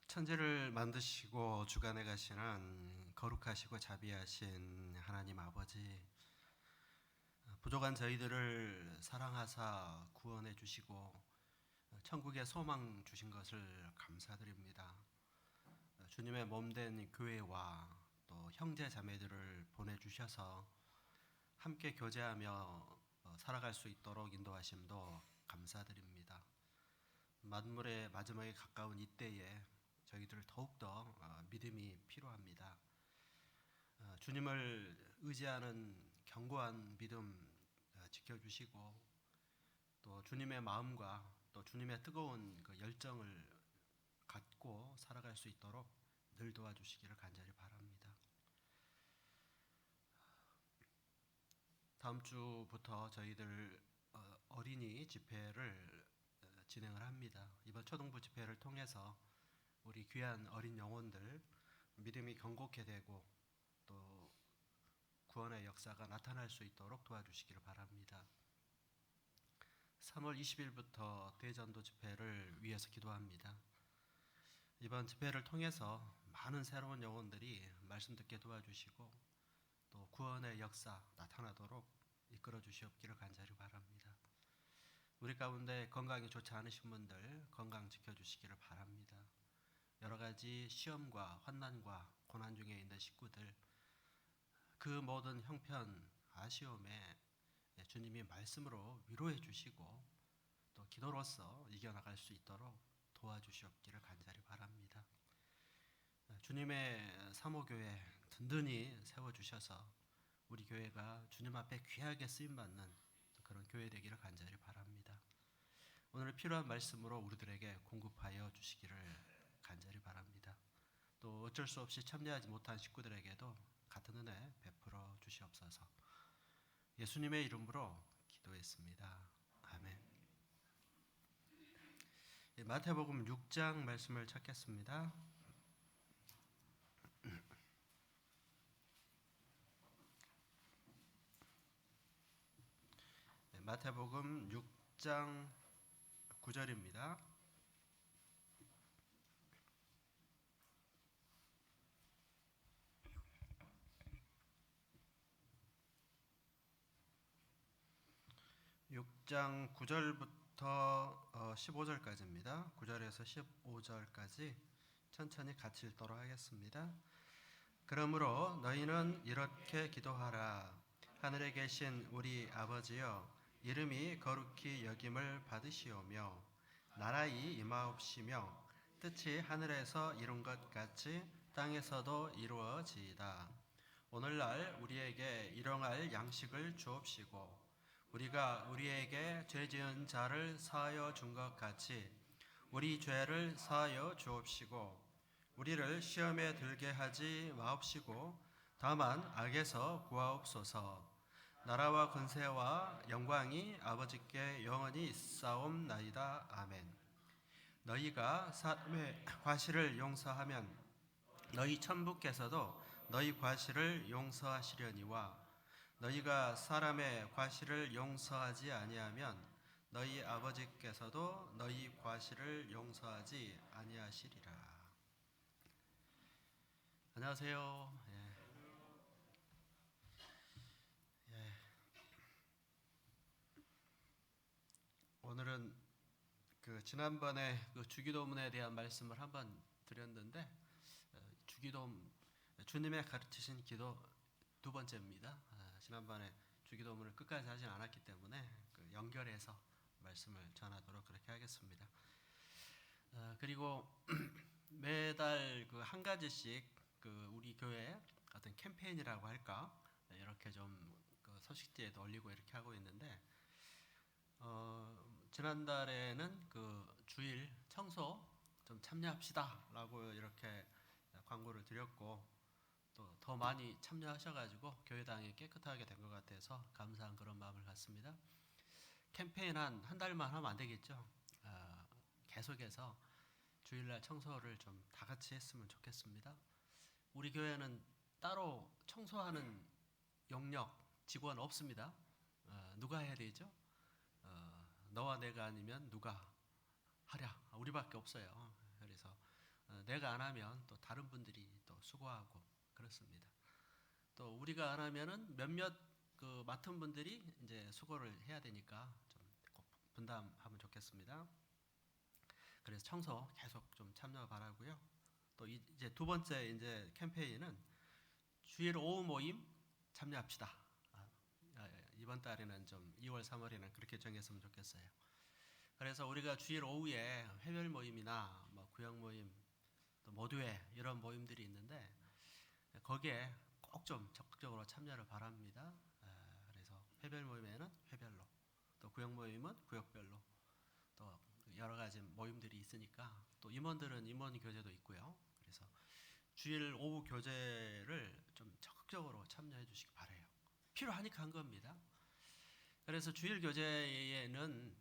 천지를 만드시고 주관해 가시는 거룩하시고 자비하신 하나님 아버지, 부족한 저희들을 사랑하사 구원해 주시고 천국의 소망 주신 것을 감사드립니다. 주님의 몸된 교회와 또 형제 자매들을 보내주셔서 함께 교제하며 살아갈 수 있도록 인도하심도 감사드립니다. 만물의 마지막에 가까운 이때에 저희들 더욱더 믿음이 필요합니다. 주님을 의지하는 견고한 믿음 지켜주시고 또 주님의 마음과 또 주님의 뜨거운 그 열정을 갖고 살아갈 수 있도록 늘 도와주시기를 간절히 바랍니다. 다음 주부터 저희들 어린이 집회를 진행을 합니다. 이번 초등부 집회를 통해서 우리 귀한 어린 영혼들 믿음이 견고케 되고 또 구원의 역사가 나타날 수 있도록 도와주시기를 바랍니다. 3월 20일부터 대전도 집회를 위해서 기도합니다. 이번 집회를 통해서 많은 새로운 영혼들이 말씀 듣게 도와주시고 또 구원의 역사 나타나도록 이끌어 주시옵기를 간절히 바랍니다. 우리 가운데 건강이 좋지 않으신 분들 건강 지켜주시기를 바랍니다. 여러 가지 시험과 환난과 고난 중에 있는 식구들, 그 모든 형편 아쉬움에 주님이 말씀으로 위로해 주시고 또 기도로서 이겨나갈 수 있도록 도와주시옵기를 간절히 바랍니다. 주님의 사모교회 든든히 세워주셔서 우리 교회가 주님 앞에 귀하게 쓰임받는 그런 교회 되기를 간절히 바랍니다. 오늘 필요한 말씀으로 우리들에게 공급하여 주시기를 간절히 바랍니다. 또 어쩔 수 없이 참여하지 못한 식구들에게도 같은 은혜 베풀어 주시옵소서. 예수님의 이름으로 기도했습니다. 아멘. 마태복음 6장 말씀을 찾겠습니다. 마태복음 6장 9절입니다. (6장) 9절부터 15절까지입니다. 9절에서 15절까지 천천히 같이 읽도록 하겠습니다. 그러므로 너희는 이렇게 기도하라. 하늘에 계신 우리 아버지여, 이름이 거룩히 여김을 받으시오며 나라의 임하옵시며 뜻이 하늘에서 이룬 것 같이 땅에서도 이루어지이다. 오늘날 우리에게 일용할 양식을 주옵시고 우리가 우리에게 죄 지은 자를 사하여 준 것 같이 우리 죄를 사하여 주옵시고 우리를 시험에 들게 하지 마옵시고 다만 악에서 구하옵소서. 나라와 권세와 영광이 아버지께 영원히 있사옵나이다. 아멘. 너희가 사람의 과실을 용서하면 너희 천부께서도 너희 과실을 용서하시려니와 너희가 사람의 과실을 용서하지 아니하면 너희 아버지께서도 너희 과실을 용서하지 아니하시리라. 안녕하세요. 오늘은 지난번에 주기도문에 대한 말씀을 한번 드렸는데 주기도문, 주님의 가르치신 기도 두 번째입니다. 지난번에 주기도문을 끝까지 하진 않았기 때문에 연결해서 말씀을 전하도록 그렇게 하겠습니다. 그리고 매달 한 가지씩 우리 교회 어떤 캠페인이라고 할까, 이렇게 좀 소식지에도 올리고 이렇게 하고 있는데 지난달에는 주일 청소 좀 참여합시다라고 이렇게 광고를 드렸고 또 더 많이 참여하셔가지고 교회당이 깨끗하게 된 것 같아서 감사한 그런 마음을 갖습니다. 캠페인 한 달만 하면 안 되겠죠? 계속해서 주일날 청소를 좀 다 같이 했으면 좋겠습니다. 우리 교회는 따로 청소하는 영역 직원 없습니다. 누가 해야 되죠? 너와 내가 아니면 누가 하랴? 우리밖에 없어요. 그래서 내가 안 하면 또 다른 분들이 또 수고하고 그렇습니다. 또 우리가 안 하면은 몇몇 그 맡은 분들이 이제 수고를 해야 되니까 좀 꼭 분담하면 좋겠습니다. 그래서 청소 계속 좀 참여 바라고요. 또 이제 두 번째 이제 캠페인은 주일 오후 모임 참여합시다. 이번 달에는 좀 2월, 3월에는 그렇게 정했으면 좋겠어요. 그래서 우리가 주일 오후에 회별 모임이나 뭐 구역 모임, 또 모두회 이런 모임들이 있는데 거기에 꼭 좀 적극적으로 참여를 바랍니다. 그래서 회별 모임에는 회별로, 또 구역 모임은 구역별로, 또 여러 가지 모임들이 있으니까 또 임원들은 임원 교제도 있고요. 그래서 주일 오후 교제를 좀 적극적으로 참여해 주시기 바래요. 필요하니까 한 겁니다. 그래서 주일 교제에는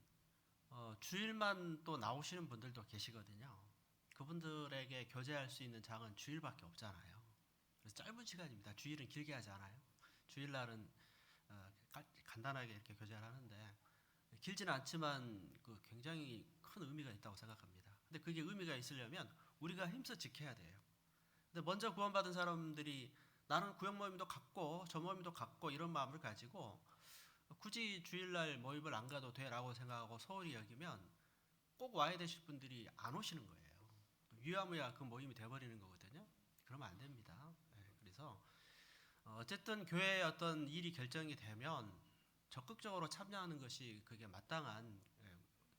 주일만 또 나오시는 분들도 계시거든요. 그분들에게 교제할 수 있는 장은 주일밖에 없잖아요. 그래서 짧은 시간입니다. 주일은 길게 하지 않아요. 주일날은 간단하게 이렇게 교제를 하는데 길지는 않지만 그 굉장히 큰 의미가 있다고 생각합니다. 근데 그게 의미가 있으려면 우리가 힘써 지켜야 돼요. 근데 먼저 구원받은 사람들이 나는 구역 모임도 갖고 저 모임도 갖고 이런 마음을 가지고 굳이 주일날 모임을 안 가도 돼라고 생각하고 소홀히 여기면 꼭 와야 되실 분들이 안 오시는 거예요. 유야무야 그 모임이 돼버리는 거거든요. 그러면 안 됩니다. 그래서 어쨌든 교회의 어떤 일이 결정이 되면 적극적으로 참여하는 것이 그게 마땅한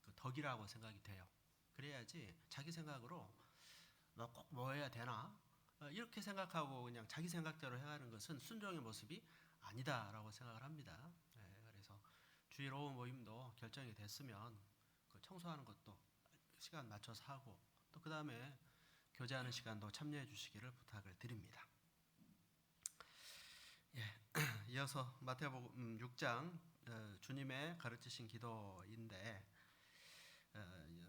그 덕이라고 생각이 돼요. 그래야지 자기 생각으로 너 꼭 뭐 해야 되나 이렇게 생각하고 그냥 자기 생각대로 해가는 것은 순종의 모습이 아니다라고 생각을 합니다. 그래서 주일 오후 모임도 결정이 됐으면 그 청소하는 것도 시간 맞춰서 하고 또 그 다음에 교제하는 시간도 참여해 주시기를 부탁을 드립니다. 이어서 마태복음 6장 주님의 가르치신 기도인데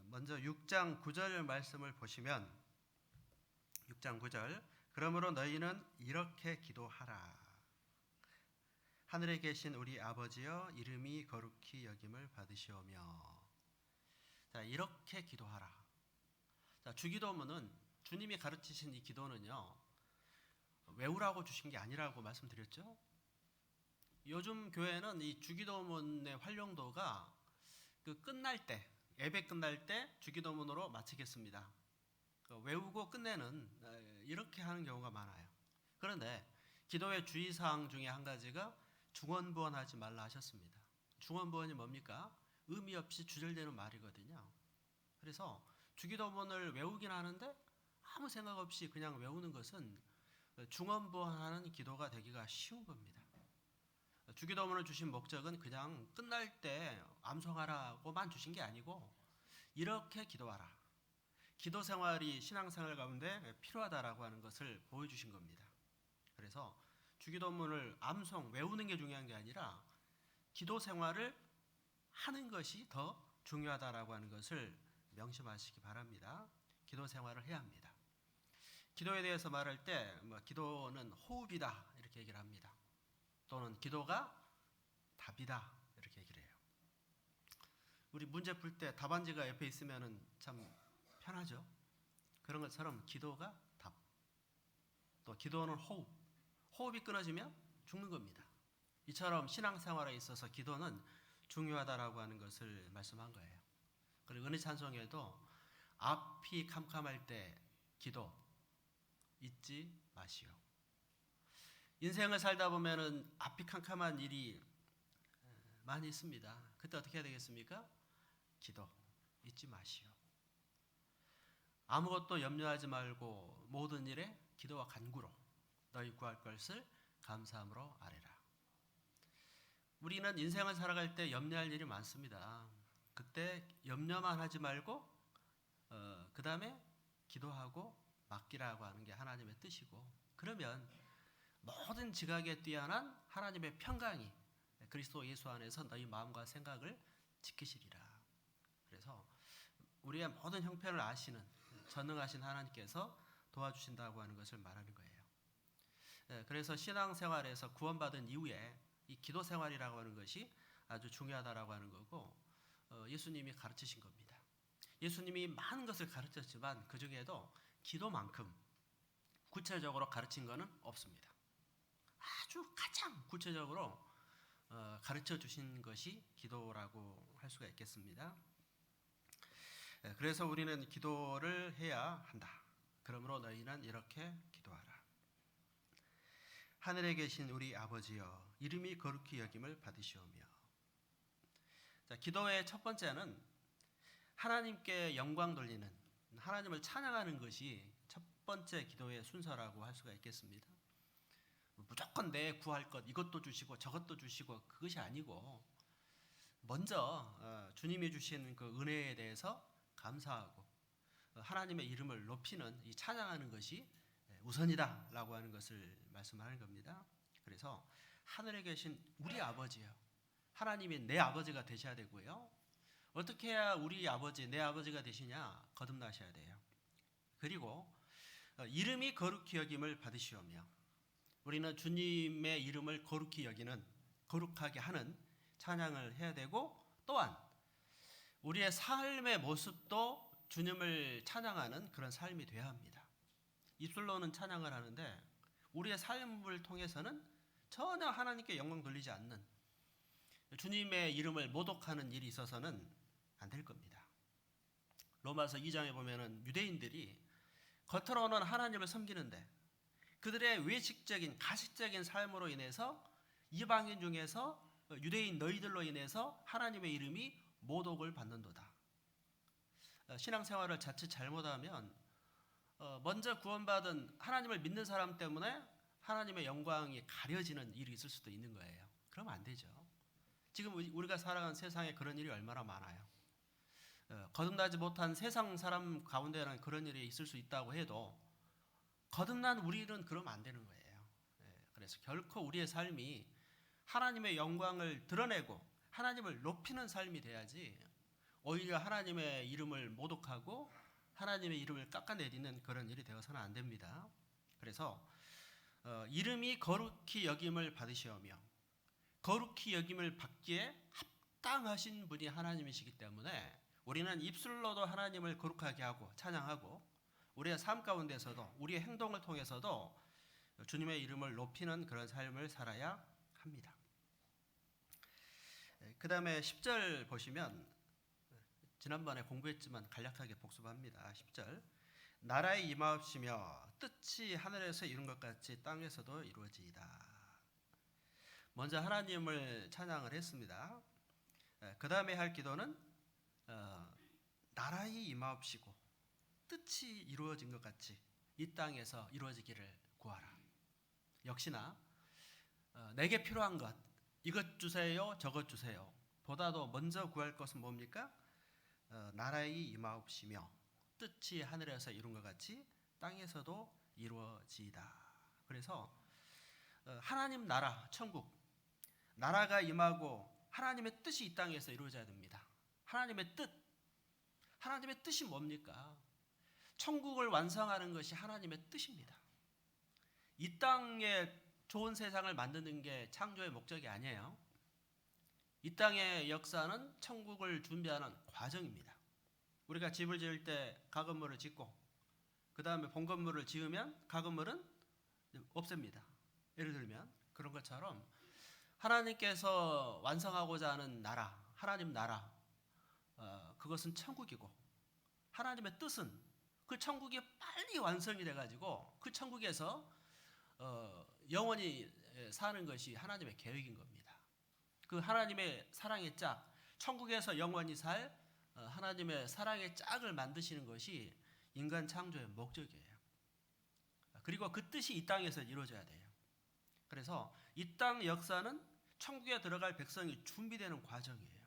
먼저 6장 9절 말씀을 보시면 6장 9절 그러므로 너희는 이렇게 기도하라. 하늘에 계신 우리 아버지여 이름이 거룩히 여김을 받으시오며. 자, 이렇게 기도하라. 자, 주기도문은 주님이 가르치신 이 기도는요. 외우라고 주신 게 아니라고 말씀드렸죠. 요즘 교회는 이 주기도문의 활용도가 그 끝날 때 예배 끝날 때 주기도문으로 마치겠습니다. 외우고 끝내는 이렇게 하는 경우가 많아요. 그런데 기도의 주의사항 중에 한 가지가 중언부언하지 말라 하셨습니다. 중언부언이 뭡니까? 의미 없이 주절되는 말이거든요. 그래서 주기도문을 외우긴 하는데 아무 생각 없이 그냥 외우는 것은 중언부언하는 기도가 되기가 쉬운 겁니다. 주기도문을 주신 목적은 그냥 끝날 때 암송하라고만 주신 게 아니고 이렇게 기도하라. 기도 생활이 신앙생활 가운데 필요하다라고 하는 것을 보여주신 겁니다. 그래서 주기도문을 암송, 외우는 게 중요한 게 아니라 기도 생활을 하는 것이 더 중요하다라고 하는 것을 명심하시기 바랍니다. 기도 생활을 해야 합니다. 기도에 대해서 말할 때 기도는 호흡이다 이렇게 얘기를 합니다. 또는 기도가 답이다 이렇게 얘기를 해요. 우리 문제 풀 때 답안지가 옆에 있으면 참 편하죠. 그런 것처럼 기도가 답, 또 기도는 호흡, 호흡이 끊어지면 죽는 겁니다. 이처럼 신앙생활에 있어서 기도는 중요하다라고 하는 것을 말씀한 거예요. 그리고 은혜 찬송에도 앞이 캄캄할 때 기도 잊지 마시오. 인생을 살다 보면은 앞이 캄캄한 일이 많이 있습니다. 그때 어떻게 해야 되겠습니까? 기도 잊지 마시오. 아무것도 염려하지 말고 모든 일에 기도와 간구로 너희 구할 것을 감사함으로 아뢰라. 우리는 인생을 살아갈 때 염려할 일이 많습니다. 그때 염려만 하지 말고 그 다음에 기도하고 맡기라고 하는 게 하나님의 뜻이고 그러면 모든 지각에 뛰어난 하나님의 평강이 그리스도 예수 안에서 너희 마음과 생각을 지키시리라. 그래서 우리의 모든 형편을 아시는 전능하신 하나님께서 도와주신다고 하는 것을 말하는 거예요. 그래서 신앙생활에서 구원받은 이후에 이 기도 생활이라고 하는 것이 아주 중요하다라고 하는 거고 예수님이 가르치신 겁니다. 예수님이 많은 것을 가르쳤지만 그 중에도 기도만큼 구체적으로 가르친 것은 없습니다. 아주 가장 구체적으로 가르쳐 주신 것이 기도라고 할 수가 있겠습니다. 그래서 우리는 기도를 해야 한다. 그러므로 너희는 이렇게 기도하라. 하늘에 계신 우리 아버지여, 이름이 거룩히 여김을 받으시오며. 자, 기도의 첫 번째는 하나님께 영광 돌리는, 하나님을 찬양하는 것이 첫 번째 기도의 순서라고 할 수가 있겠습니다. 무조건 내 구할 것 이것도 주시고 저것도 주시고 그것이 아니고, 먼저 주님이 주신 그 은혜에 대해서 감사하고 하나님의 이름을 높이는, 이 찬양하는 것이 우선이다라고 하는 것을 말씀하는 겁니다. 그래서 하늘에 계신 우리 아버지요, 하나님이 내 아버지가 되셔야 되고요. 어떻게 해야 우리 아버지, 내 아버지가 되시냐? 거듭나셔야 돼요. 그리고 이름이 거룩히 여김을 받으시오며, 우리는 주님의 이름을 거룩히 여기는, 거룩하게 하는 찬양을 해야 되고, 또한 우리의 삶의 모습도 주님을 찬양하는 그런 삶이 되어야 합니다. 입술로는 찬양을 하는데 우리의 삶을 통해서는 전혀 하나님께 영광 돌리지 않는, 주님의 이름을 모독하는 일이 있어서는 안 될 겁니다. 로마서 2장에 보면은 유대인들이 겉으로는 하나님을 섬기는데 그들의 외식적인 가식적인 삶으로 인해서 이방인 중에서 유대인 너희들로 인해서 하나님의 이름이 모독을 받는도다. 신앙생활을 자칫 잘못하면 먼저 구원받은 하나님을 믿는 사람 때문에 하나님의 영광이 가려지는 일이 있을 수도 있는 거예요. 그러면 안 되죠. 지금 우리가 살아가는 세상에 그런 일이 얼마나 많아요. 거듭나지 못한 세상 사람 가운데는 그런 일이 있을 수 있다고 해도 거듭난 우리는 그러면 안 되는 거예요. 그래서 결코 우리의 삶이 하나님의 영광을 드러내고 하나님을 높이는 삶이 돼야지, 오히려 하나님의 이름을 모독하고 하나님의 이름을 깎아내리는 그런 일이 되어서는 안 됩니다. 그래서 이름이 거룩히 여김을 받으시오며, 거룩히 여김을 받기에 합당하신 분이 하나님이시기 때문에 우리는 입술로도 하나님을 거룩하게 하고 찬양하고, 우리의 삶 가운데서도 우리의 행동을 통해서도 주님의 이름을 높이는 그런 삶을 살아야 합니다. 그 다음에 10절 보시면, 지난번에 공부했지만 간략하게 복습합니다. 10절, 나라의 임하옵시며 뜻이 하늘에서 이룬 것 같이 땅에서도 이루어지이다. 먼저 하나님을 찬양을 했습니다. 그 다음에 할 기도는 나라의 임하옵시고 뜻이 이루어진 것 같이 이 땅에서 이루어지기를 구하라. 역시나 내게 필요한 것 이것 주세요 저것 주세요 보다도 먼저 구할 것은 뭡니까? 나라의 임하옵시며 뜻이 하늘에서 이룬 것 같이 땅에서도 이루어지이다. 그래서 하나님 나라, 천국, 나라가 임하고 하나님의 뜻이 이 땅에서 이루어져야 됩니다. 하나님의 뜻, 하나님의 뜻이 뭡니까? 천국을 완성하는 것이 하나님의 뜻입니다. 이 땅에 좋은 세상을 만드는 게 창조의 목적이 아니에요. 이 땅의 역사는 천국을 준비하는 과정입니다. 우리가 집을 지을 때 가건물을 짓고 그 다음에 본 건물을 지으면 가건물은 없앱니다. 예를 들면 그런 것처럼 하나님께서 완성하고자 하는 나라, 하나님 나라, 그것은 천국이고, 하나님의 뜻은 그 천국이 빨리 완성이 돼가지고 그 천국에서 영원히 사는 것이 하나님의 계획인 겁니다. 그 하나님의 사랑의 짝, 천국에서 영원히 살 하나님의 사랑의 짝을 만드시는 것이 인간 창조의 목적이에요. 그리고 그 뜻이 이 땅에서 이루어져야 돼요. 그래서 이 땅 역사는 천국에 들어갈 백성이 준비되는 과정이에요.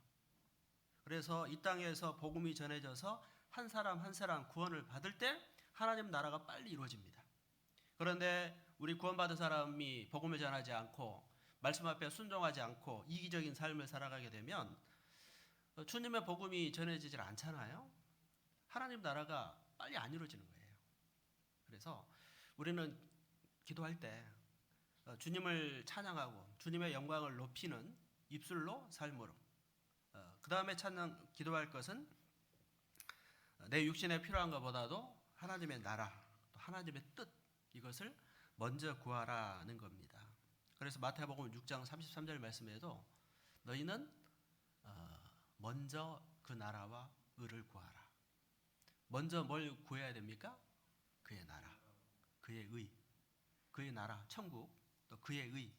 그래서 이 땅에서 복음이 전해져서 한 사람 한 사람 구원을 받을 때 하나님 나라가 빨리 이루어집니다. 그런데 우리 구원받은 사람이 복음을 전하지 않고 말씀 앞에 순종하지 않고 이기적인 삶을 살아가게 되면 주님의 복음이 전해지질 않잖아요. 하나님 나라가 빨리 안 이루어지는 거예요. 그래서 우리는 기도할 때 주님을 찬양하고 주님의 영광을 높이는 입술로 삶으로, 그 다음에 기도할 것은 내 육신에 필요한 것보다도 하나님의 나라, 하나님의 뜻 이것을 먼저 구하라는 겁니다. 그래서 마태복음 6장 33절 말씀에도 너희는 먼저 그 나라와 의를 구하라. 먼저 뭘 구해야 됩니까? 그의 나라, 그의 의, 그의 나라, 천국, 또 그의 의.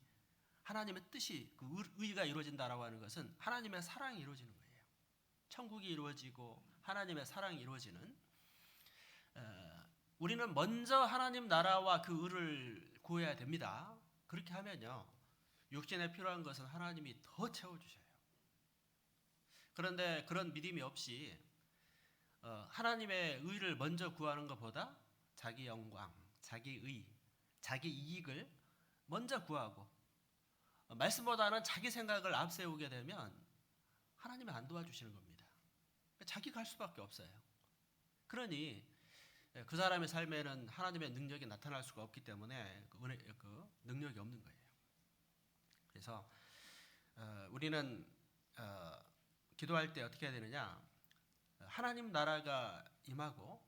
하나님의 뜻이 그 의가 이루어진다라고 하는 것은 하나님의 사랑이 이루어지는 거예요. 천국이 이루어지고 하나님의 사랑이 이루어지는 우리는 먼저 하나님 나라와 그 의를 구해야 됩니다. 그렇게 하면요 육신에 필요한 것은 하나님이 더 채워주셔요. 그런데 그런 믿음이 없이 하나님의 의를 먼저 구하는 것보다 자기 영광, 자기 의, 자기 이익을 먼저 구하고 말씀보다는 자기 생각을 앞세우게 되면 하나님이 안 도와주시는 겁니다. 자기가 할 수밖에 없어요. 그러니 그 사람의 삶에는 하나님의 능력이 나타날 수가 없기 때문에 그 능력이 없는 거예요. 그래서 우리는 기도할 때 어떻게 해야 되느냐? 하나님 나라가 임하고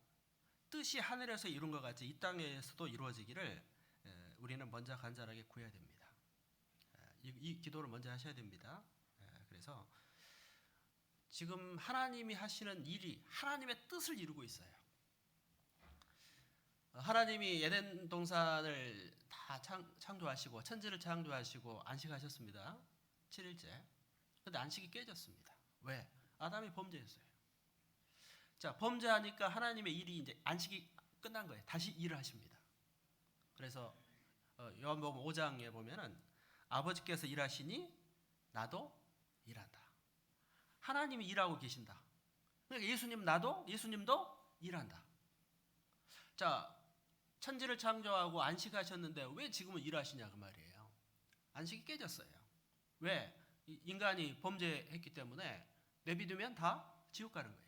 뜻이 하늘에서 이룬 것 같이 이 땅에서도 이루어지기를 우리는 먼저 간절하게 구해야 됩니다. 이 기도를 먼저 하셔야 됩니다. 그래서 지금 하나님이 하시는 일이 하나님의 뜻을 이루고 있어요. 하나님이 에덴 동산을 다 창조하시고 천지를 창조하시고 안식하셨습니다. 7일째. 근데 안식이 깨졌습니다. 왜? 아담이 범죄했어요. 자, 범죄하니까 하나님의 일이 이제 안식이 끝난 거예요. 다시 일을 하십니다. 그래서 요한복음 5장에 보면은 아버지께서 일하시니 나도 일한다. 하나님이 일하고 계신다. 그러니까 예수님도 일한다. 자, 천지를 창조하고 안식하셨는데 왜 지금은 일하시냐 그 말이에요. 안식이 깨졌어요. 왜? 인간이 범죄했기 때문에 내비두면 다 지옥 가는 거예요.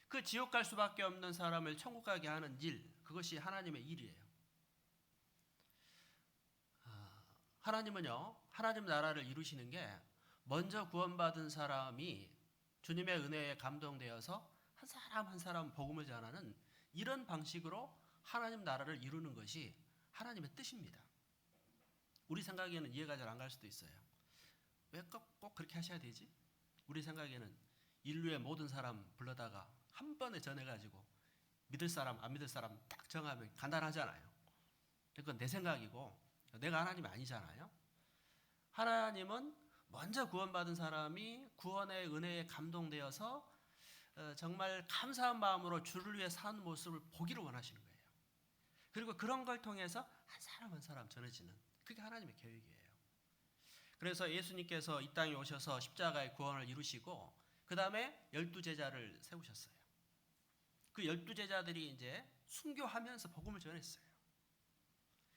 그 지옥 갈 수밖에 없는 사람을 천국 가게 하는 일, 그것이 하나님의 일이에요. 하나님은요, 하나님 나라를 이루시는 게 먼저 구원받은 사람이 주님의 은혜에 감동되어서 한 사람 한 사람 복음을 전하는 이런 방식으로 하나님 나라를 이루는 것이 하나님의 뜻입니다. 우리 생각에는 이해가 잘 안 갈 수도 있어요. 왜 꼭 그렇게 하셔야 되지? 우리 생각에는 인류의 모든 사람 불러다가 한 번에 전해가지고 믿을 사람 안 믿을 사람 딱 정하면 간단하잖아요. 그건 내 생각이고 내가 하나님이 아니잖아요. 하나님은 먼저 구원받은 사람이 구원의 은혜에 감동되어서 정말 감사한 마음으로 주를 위해 사는 모습을 보기를 원하시는 거예요. 그리고 그런 걸 통해서 한 사람 한 사람 전해지는 그게 하나님의 계획이에요. 그래서 예수님께서 이 땅에 오셔서 십자가의 구원을 이루시고 그 다음에 12제자를 세우셨어요. 그 12제자들이 이제 순교하면서 복음을 전했어요.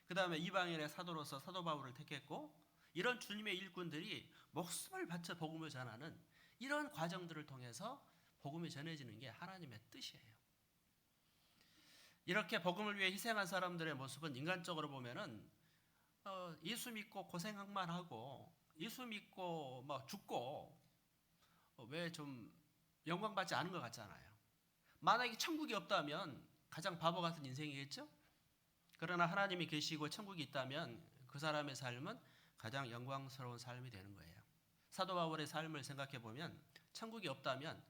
그 다음에 이방인의 사도로서 사도 바울을 택했고 이런 주님의 일꾼들이 목숨을 바쳐 복음을 전하는 이런 과정들을 통해서 복음이 전해지는 게 하나님의 뜻이에요. 이렇게 복음을 위해 희생한 사람들의 모습은 인간적으로 보면은 예수 믿고 고생만 하고 예수 믿고 막 죽고 왜 좀 영광받지 않은 것 같잖아요. 만약에 천국이 없다면 가장 바보 같은 인생이겠죠? 그러나 하나님이 계시고 천국이 있다면 그 사람의 삶은 가장 영광스러운 삶이 되는 거예요. 사도 바울의 삶을 생각해 보면 천국이 없다면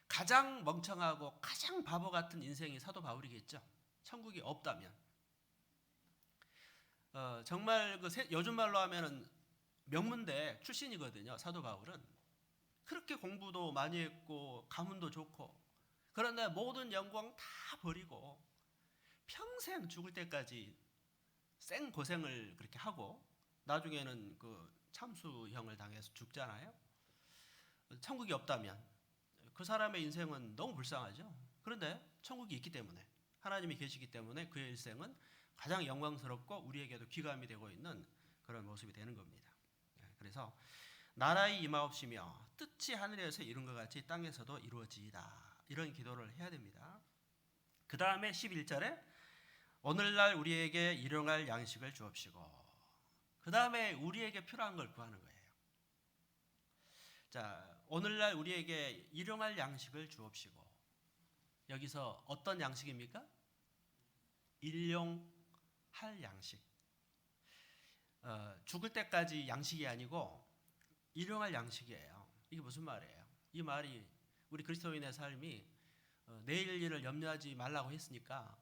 가장 멍청하고 가장 바보 같은 인생이 사도 바울이겠죠. 천국이 없다면 정말 그 요즘 말로 하면은 명문대 출신이거든요. 사도 바울은 그렇게 공부도 많이 했고 가문도 좋고 그런데 모든 영광 다 버리고 평생 죽을 때까지 생 고생을 그렇게 하고 나중에는 그 참수형을 당해서 죽잖아요. 천국이 없다면 그 사람의 인생은 너무 불쌍하죠. 그런데 천국이 있기 때문에 하나님이 계시기 때문에 그의 일생은 가장 영광스럽고 우리에게도 귀감이 되고 있는 그런 모습이 되는 겁니다. 그래서 나라의 임하옵시며 뜻이 하늘에서 이룬 것 같이 땅에서도 이루어지이다. 이런 기도를 해야 됩니다. 그 다음에 11절에 오늘날 우리에게 일용할 양식을 주옵시고 그 다음에 우리에게 필요한 걸 구하는 거예요. 자, 오늘날 우리에게 일용할 양식을 주옵시고 여기서 어떤 양식입니까? 일용할 양식. 죽을 때까지 양식이 아니고 일용할 양식이에요. 이게 무슨 말이에요? 이 말이 우리 그리스도인의 삶이 내일 일을 염려하지 말라고 했으니까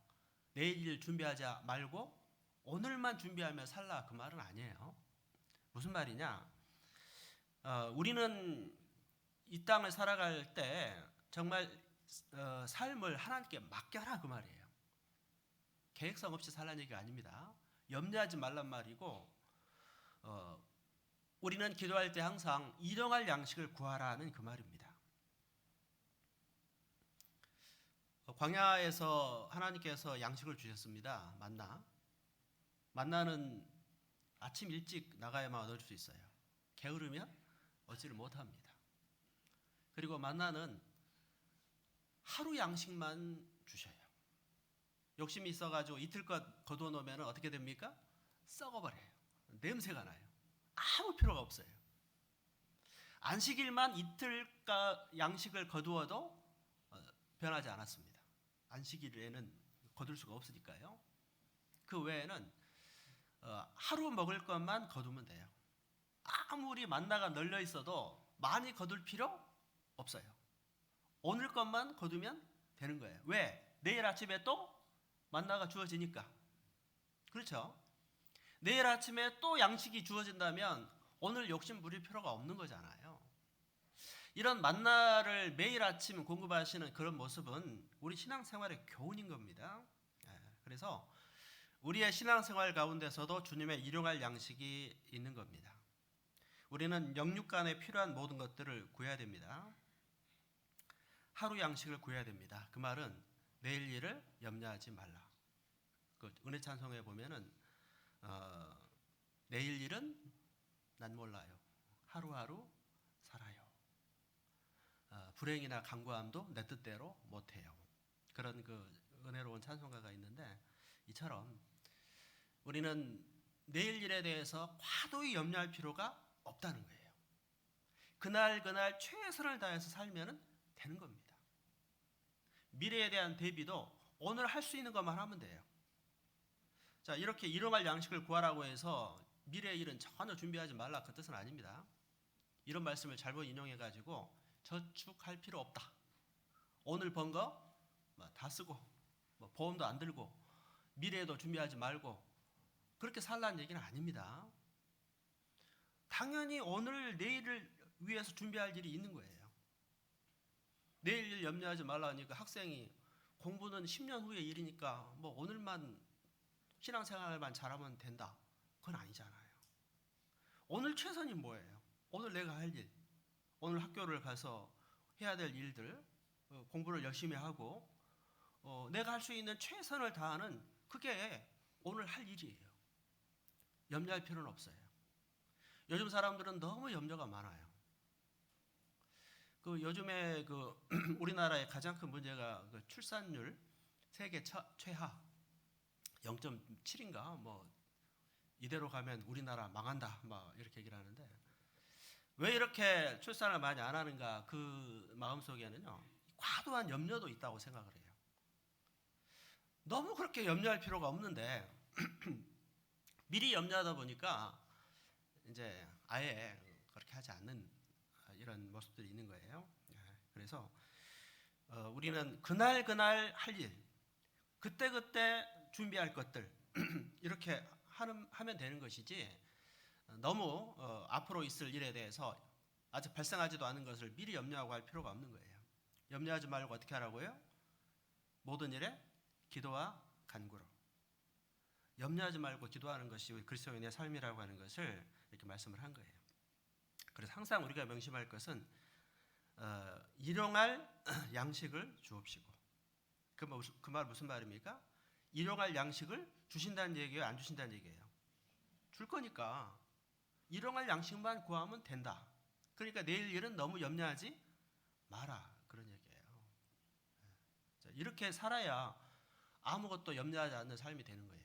내일 일 준비하지 말고 오늘만 준비하며 살라, 그 말은 아니에요. 무슨 말이냐? 우리는 이 땅을 살아갈 때 정말 삶을 하나님께 맡겨라, 그 말이에요. 계획성 없이 살라는 얘기가 아닙니다. 염려하지 말란 말이고, 우리는 기도할 때 항상 일용할 양식을 구하라는 그 말입니다. 광야에서 하나님께서 양식을 주셨습니다. 만나는 아침 일찍 나가야만 얻을 수 있어요. 게으르면 얻지를 못합니다. 그리고 만나는 하루 양식만 주셔요. 욕심이 있어가지고 이틀껏 거두어 놓으면 어떻게 됩니까? 썩어버려요. 냄새가 나요. 아무 필요가 없어요. 안식일만 이틀가 양식을 거두어도 변하지 않았습니다. 안식일에는 거둘 수가 없으니까요. 그 외에는 하루 먹을 것만 거두면 돼요. 아무리 만나가 널려 있어도 많이 거둘 필요 없어요. 오늘 것만 거두면 되는 거예요. 왜? 내일 아침에 또 만나가 주어지니까. 그렇죠? 내일 아침에 또 양식이 주어진다면 오늘 욕심 부릴 필요가 없는 거잖아요. 이런 만나를 매일 아침 공급하시는 그런 모습은 우리 신앙생활의 교훈인 겁니다. 그래서 우리의 신앙생활 가운데서도 주님의 일용할 양식이 있는 겁니다. 우리는 영육간에 필요한 모든 것들을 구해야 됩니다. 하루 양식을 구해야 됩니다. 그 말은 내일 일을 염려하지 말라. 그 은혜 찬송에 보면은 내일 일은 난 몰라요. 하루하루 살아요. 불행이나 간구함도 내 뜻대로 못해요. 그런 그 은혜로운 찬송가가 있는데, 이처럼 우리는 내일 일에 대해서 과도히 염려할 필요가 없다는 거예요. 그날 최선을 다해서 살면 되는 겁니다. 미래에 대한 대비도 오늘 할 수 있는 것만 하면 돼요. 자, 이렇게 일용할 양식을 구하라고 해서 미래의 일은 전혀 준비하지 말라, 그 뜻은 아닙니다. 이런 말씀을 잘못 인용해가지고 저축할 필요 없다. 오늘 번 거 다 쓰고 보험도 안 들고 미래에도 준비하지 말고 그렇게 살라는 얘기는 아닙니다. 당연히 오늘 내일을 위해서 준비할 일이 있는 거예요. 내일 일 염려하지 말라니까 학생이 공부는 10년 후의 일이니까 뭐 오늘만 신앙생활만 잘하면 된다, 그건 아니잖아요. 오늘 최선이 뭐예요? 오늘 내가 할 일, 오늘 학교를 가서 해야 될 일들, 공부를 열심히 하고 내가 할 수 있는 최선을 다하는, 그게 오늘 할 일이에요. 염려할 필요는 없어요. 요즘 사람들은 너무 염려가 많아요. 요즘에 우리나라의 가장 큰 문제가 출산율 세계 최하 0.7인가 이대로 가면 우리나라 망한다 이렇게 얘기를 하는데, 왜 이렇게 출산을 많이 안 하는가, 그 마음속에는요 과도한 염려도 있다고 생각을 해요. 너무 그렇게 염려할 필요가 없는데 미리 염려하다 보니까 이제 아예 그렇게 하지 않는 이런 모습들이 있는 거예요. 그래서 우리는 그날 할 일, 그때 준비할 것들 이렇게 하면 되는 것이지, 너무 앞으로 있을 일에 대해서 아직 발생하지도 않은 것을 미리 염려하고 할 필요가 없는 거예요. 염려하지 말고 어떻게 하라고요? 모든 일에 기도와 간구로. 염려하지 말고 기도하는 것이 우리 그리스도인의 삶이라고 하는 것을 이렇게 말씀을 한 거예요. 그래서 항상 우리가 명심할 것은 일용할 양식을 주옵시고. 그 말 무슨 말입니까? 일용할 양식을 주신다는 얘기예요, 안 주신다는 얘기예요? 줄 거니까 일용할 양식만 구하면 된다. 그러니까 내일 일은 너무 염려하지 마라, 그런 얘기예요. 자, 이렇게 살아야 아무것도 염려하지 않는 삶이 되는 거예요.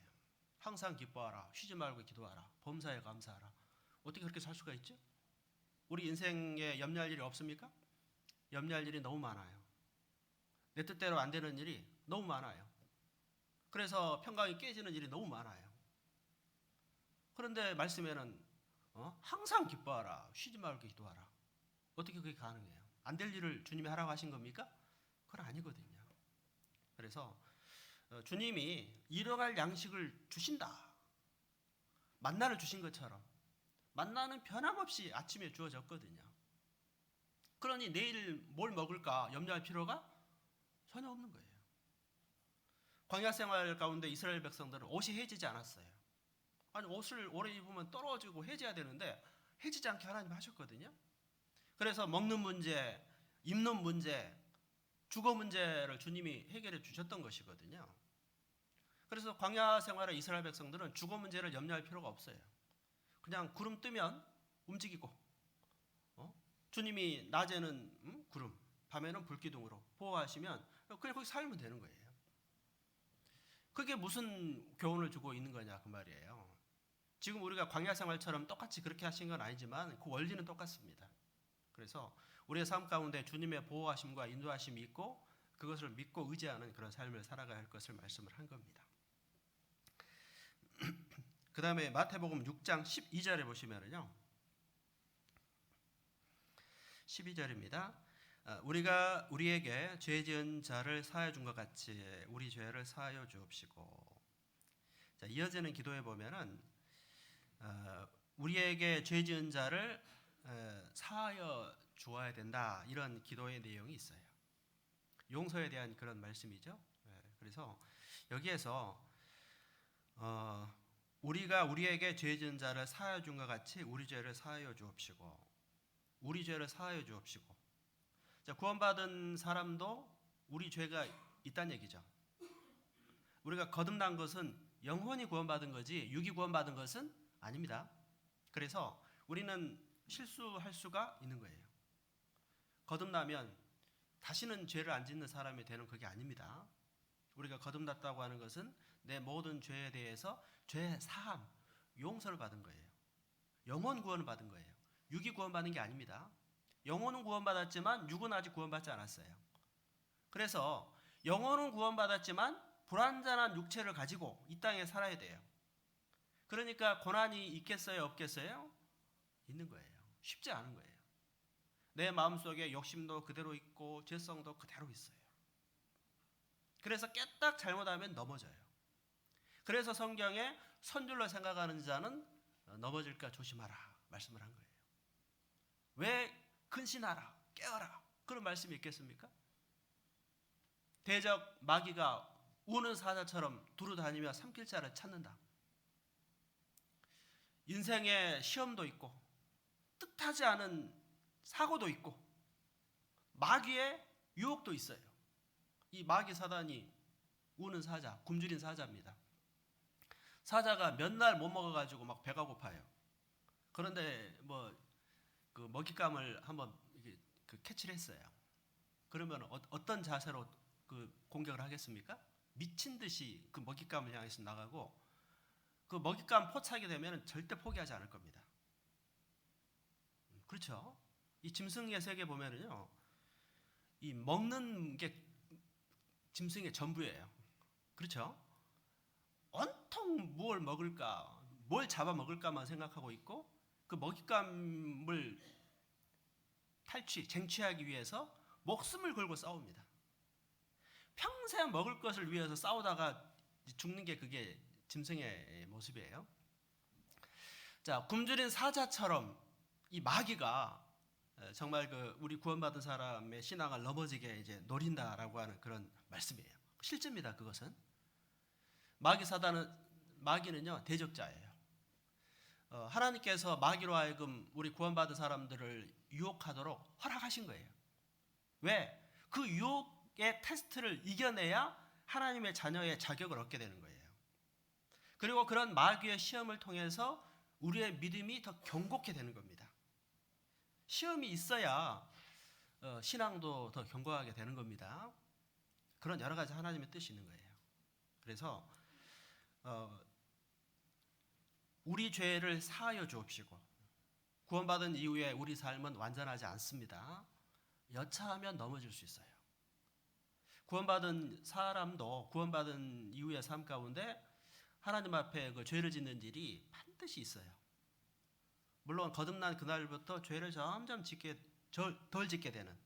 항상 기뻐하라, 쉬지 말고 기도하라, 범사에 감사하라. 어떻게 그렇게 살 수가 있죠? 우리 인생에 염려할 일이 없습니까? 염려할 일이 너무 많아요. 내 뜻대로 안 되는 일이 너무 많아요. 그래서 평강이 깨지는 일이 너무 많아요. 그런데 말씀에는 항상 기뻐하라, 쉬지 말고 기도하라. 어떻게 그게 가능해요? 안 될 일을 주님이 하라고 하신 겁니까? 그건 아니거든요. 그래서 주님이 일용할 양식을 주신다. 만나를 주신 것처럼 만나는 변함없이 아침에 주어졌거든요. 그러니 내일 뭘 먹을까 염려할 필요가 전혀 없는 거예요. 광야 생활 가운데 이스라엘 백성들은 옷이 해지지 않았어요. 아니 옷을 오래 입으면 떨어지고 해져야 되는데 해지지 않게 하나님 하셨거든요. 그래서 먹는 문제, 입는 문제, 주거 문제를 주님이 해결해 주셨던 것이거든요. 그래서 광야 생활의 이스라엘 백성들은 주거 문제를 염려할 필요가 없어요. 그냥 구름 뜨면 움직이고 주님이 낮에는 구름, 밤에는 불기둥으로 보호하시면 그냥 거기 살면 되는 거예요. 그게 무슨 교훈을 주고 있는 거냐 그 말이에요. 지금 우리가 광야 생활처럼 똑같이 그렇게 하신 건 아니지만 그 원리는 똑같습니다. 그래서 우리의 삶 가운데 주님의 보호하심과 인도하심이 있고 그것을 믿고 의지하는 그런 삶을 살아가야 할 것을 말씀을 한 겁니다. 그 다음에 마태복음 6장 12절에 보시면은요. 12절입니다. 우리가 우리에게 죄 지은 자를 사하여 준 것 같이 우리 죄를 사하여 주옵시고. 자, 이어지는 기도에 보면은 우리에게 죄 지은 자를 사하여 주어야 된다 이런 기도의 내용이 있어요. 용서에 대한 그런 말씀이죠. 그래서 여기에서 우리가 우리에게 죄 지은 자를 사하여 준 것 같이 우리 죄를 사하여 주옵시고. 우리 죄를 사하여 주옵시고. 자, 구원받은 사람도 우리 죄가 있다는 얘기죠. 우리가 거듭난 것은 영혼이 구원받은 거지 육이 구원받은 것은 아닙니다. 그래서 우리는 실수할 수가 있는 거예요. 거듭나면 다시는 죄를 안 짓는 사람이 되는 그게 아닙니다. 우리가 거듭났다고 하는 것은 내 모든 죄에 대해서 죄 사함, 용서를 받은 거예요. 영혼 구원을 받은 거예요. 육이 구원받은 게 아닙니다. 영혼은 구원받았지만 육은 아직 구원받지 않았어요. 그래서 영혼은 구원받았지만 불완전한 육체를 가지고 이 땅에 살아야 돼요. 그러니까 고난이 있겠어요, 없겠어요? 있는 거예요. 쉽지 않은 거예요. 내 마음속에 욕심도 그대로 있고 죄성도 그대로 있어요. 그래서 깨딱 잘못하면 넘어져요. 그래서 성경에 선줄로 생각하는 자는 넘어질까 조심하라 말씀을 한 거예요. 왜 근신하라 깨어라 그런 말씀이 있겠습니까? 대적 마귀가 우는 사자처럼 두루다니며 삼킬 자를 찾는다. 인생에 시험도 있고 뜻하지 않은 사고도 있고 마귀의 유혹도 있어요. 이 마귀 사단이 우는 사자, 굶주린 사자입니다. 사자가 몇 날 못 먹어가지고 막 배가 고파요. 그런데 그 먹잇감을 한번 그 캐치를 했어요. 그러면 어떤 자세로 그 공격을 하겠습니까? 미친 듯이 그 먹잇감을 향해서 나가고 그 먹잇감 포착이 되면 절대 포기하지 않을 겁니다. 그렇죠? 이 짐승의 세계 보면은요, 이 먹는 게 짐승의 전부예요. 그렇죠? 온통 뭘 먹을까, 뭘 잡아 먹을까만 생각하고 있고 그 먹잇감을 쟁취하기 위해서 목숨을 걸고 싸웁니다. 평생 먹을 것을 위해서 싸우다가 죽는 게 그게 짐승의 모습이에요. 자, 굶주린 사자처럼 이 마귀가 정말 그 우리 구원받은 사람의 신앙을 넘어지게 이제 노린다라고 하는 그런 말씀이에요. 실제입니다. 그것은 마귀는요 대적자예요. 하나님께서 마귀로 하여금 우리 구원받은 사람들을 유혹하도록 허락하신 거예요. 왜? 그 유혹의 테스트를 이겨내야 하나님의 자녀의 자격을 얻게 되는 거예요. 그리고 그런 마귀의 시험을 통해서 우리의 믿음이 더 견고케 되는 겁니다. 시험이 있어야 신앙도 더 견고하게 되는 겁니다. 그런 여러 가지 하나님의 뜻이 있는 거예요. 그래서 우리 죄를 사하여 주옵시고. 구원받은 이후에 우리 삶은 완전하지 않습니다. 여차하면 넘어질 수 있어요. 구원받은 사람도 구원받은 이후의 삶 가운데 하나님 앞에 그 죄를 짓는 일이 반드시 있어요. 물론 거듭난 그날부터 죄를 점점 덜 짓게 되는,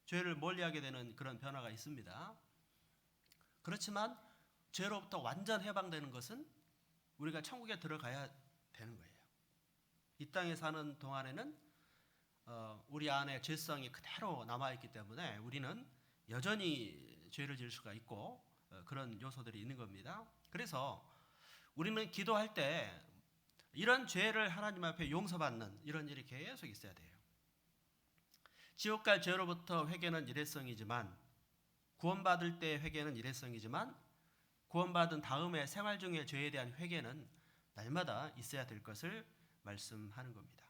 죄를 멀리하게 되는 그런 변화가 있습니다. 그렇지만 죄로부터 완전 해방되는 것은 우리가 천국에 들어가야 되는 거예요. 이 땅에 사는 동안에는 우리 안에 죄성이 그대로 남아있기 때문에 우리는 여전히 죄를 지을 수가 있고 그런 요소들이 있는 겁니다. 그래서 우리는 기도할 때 이런 죄를 하나님 앞에 용서받는 이런 일이 계속 있어야 돼요. 지옥 갈 죄로부터 회개는 일회성이지만, 구원받을 때 회개는 일회성이지만, 구원받은 다음에 생활 중의 죄에 대한 회개는 날마다 있어야 될 것을 말씀하는 겁니다.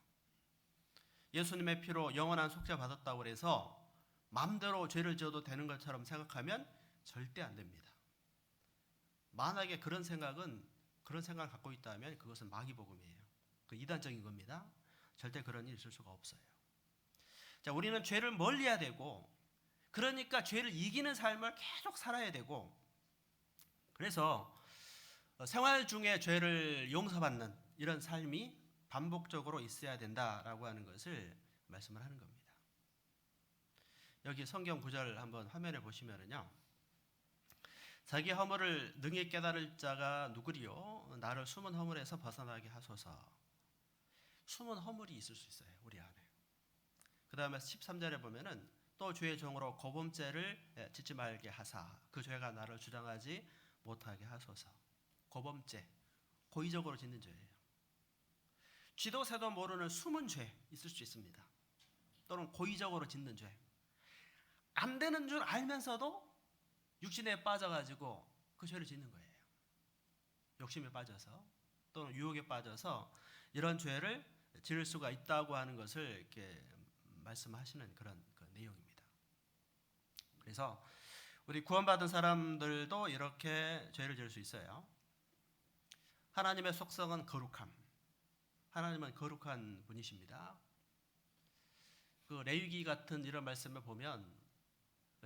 예수님의 피로 영원한 속죄 받았다고 해서 마음대로 죄를 지어도 되는 것처럼 생각하면 절대 안 됩니다. 만약에 그런 생각을 갖고 있다면 그것은 마귀복음이에요. 그 이단적인 겁니다. 절대 그런 일이 있을 수가 없어요. 자, 우리는 죄를 멀리해야 되고, 그러니까 죄를 이기는 삶을 계속 살아야 되고, 그래서 생활 중에 죄를 용서받는 이런 삶이 반복적으로 있어야 된다라고 하는 것을 말씀을 하는 겁니다. 여기 성경 구절 한번 화면에 보시면은요, 자기 허물을 능히 깨달을 자가 누구리요? 나를 숨은 허물에서 벗어나게 하소서. 숨은 허물이 있을 수 있어요, 우리 안에. 그 다음에 13절에 보면은 또 주의 종으로 고범죄를 짓지 말게 하사 그 죄가 나를 주장하지 못하게 하소서. 고범죄, 고의적으로 짓는 죄예요. 쥐도 새도 모르는 숨은 죄 있을 수 있습니다. 또는 고의적으로 짓는 죄. 안 되는 줄 알면서도 육신에 빠져가지고 그 죄를 짓는 거예요. 욕심에 빠져서 또는 유혹에 빠져서 이런 죄를 지을 수가 있다고 하는 것을 이렇게 말씀하시는 그런 내용입니다. 그래서 우리 구원받은 사람들도 이렇게 죄를 지을 수 있어요. 하나님의 속성은 거룩함. 하나님은 거룩한 분이십니다. 그 레위기 같은 이런 말씀을 보면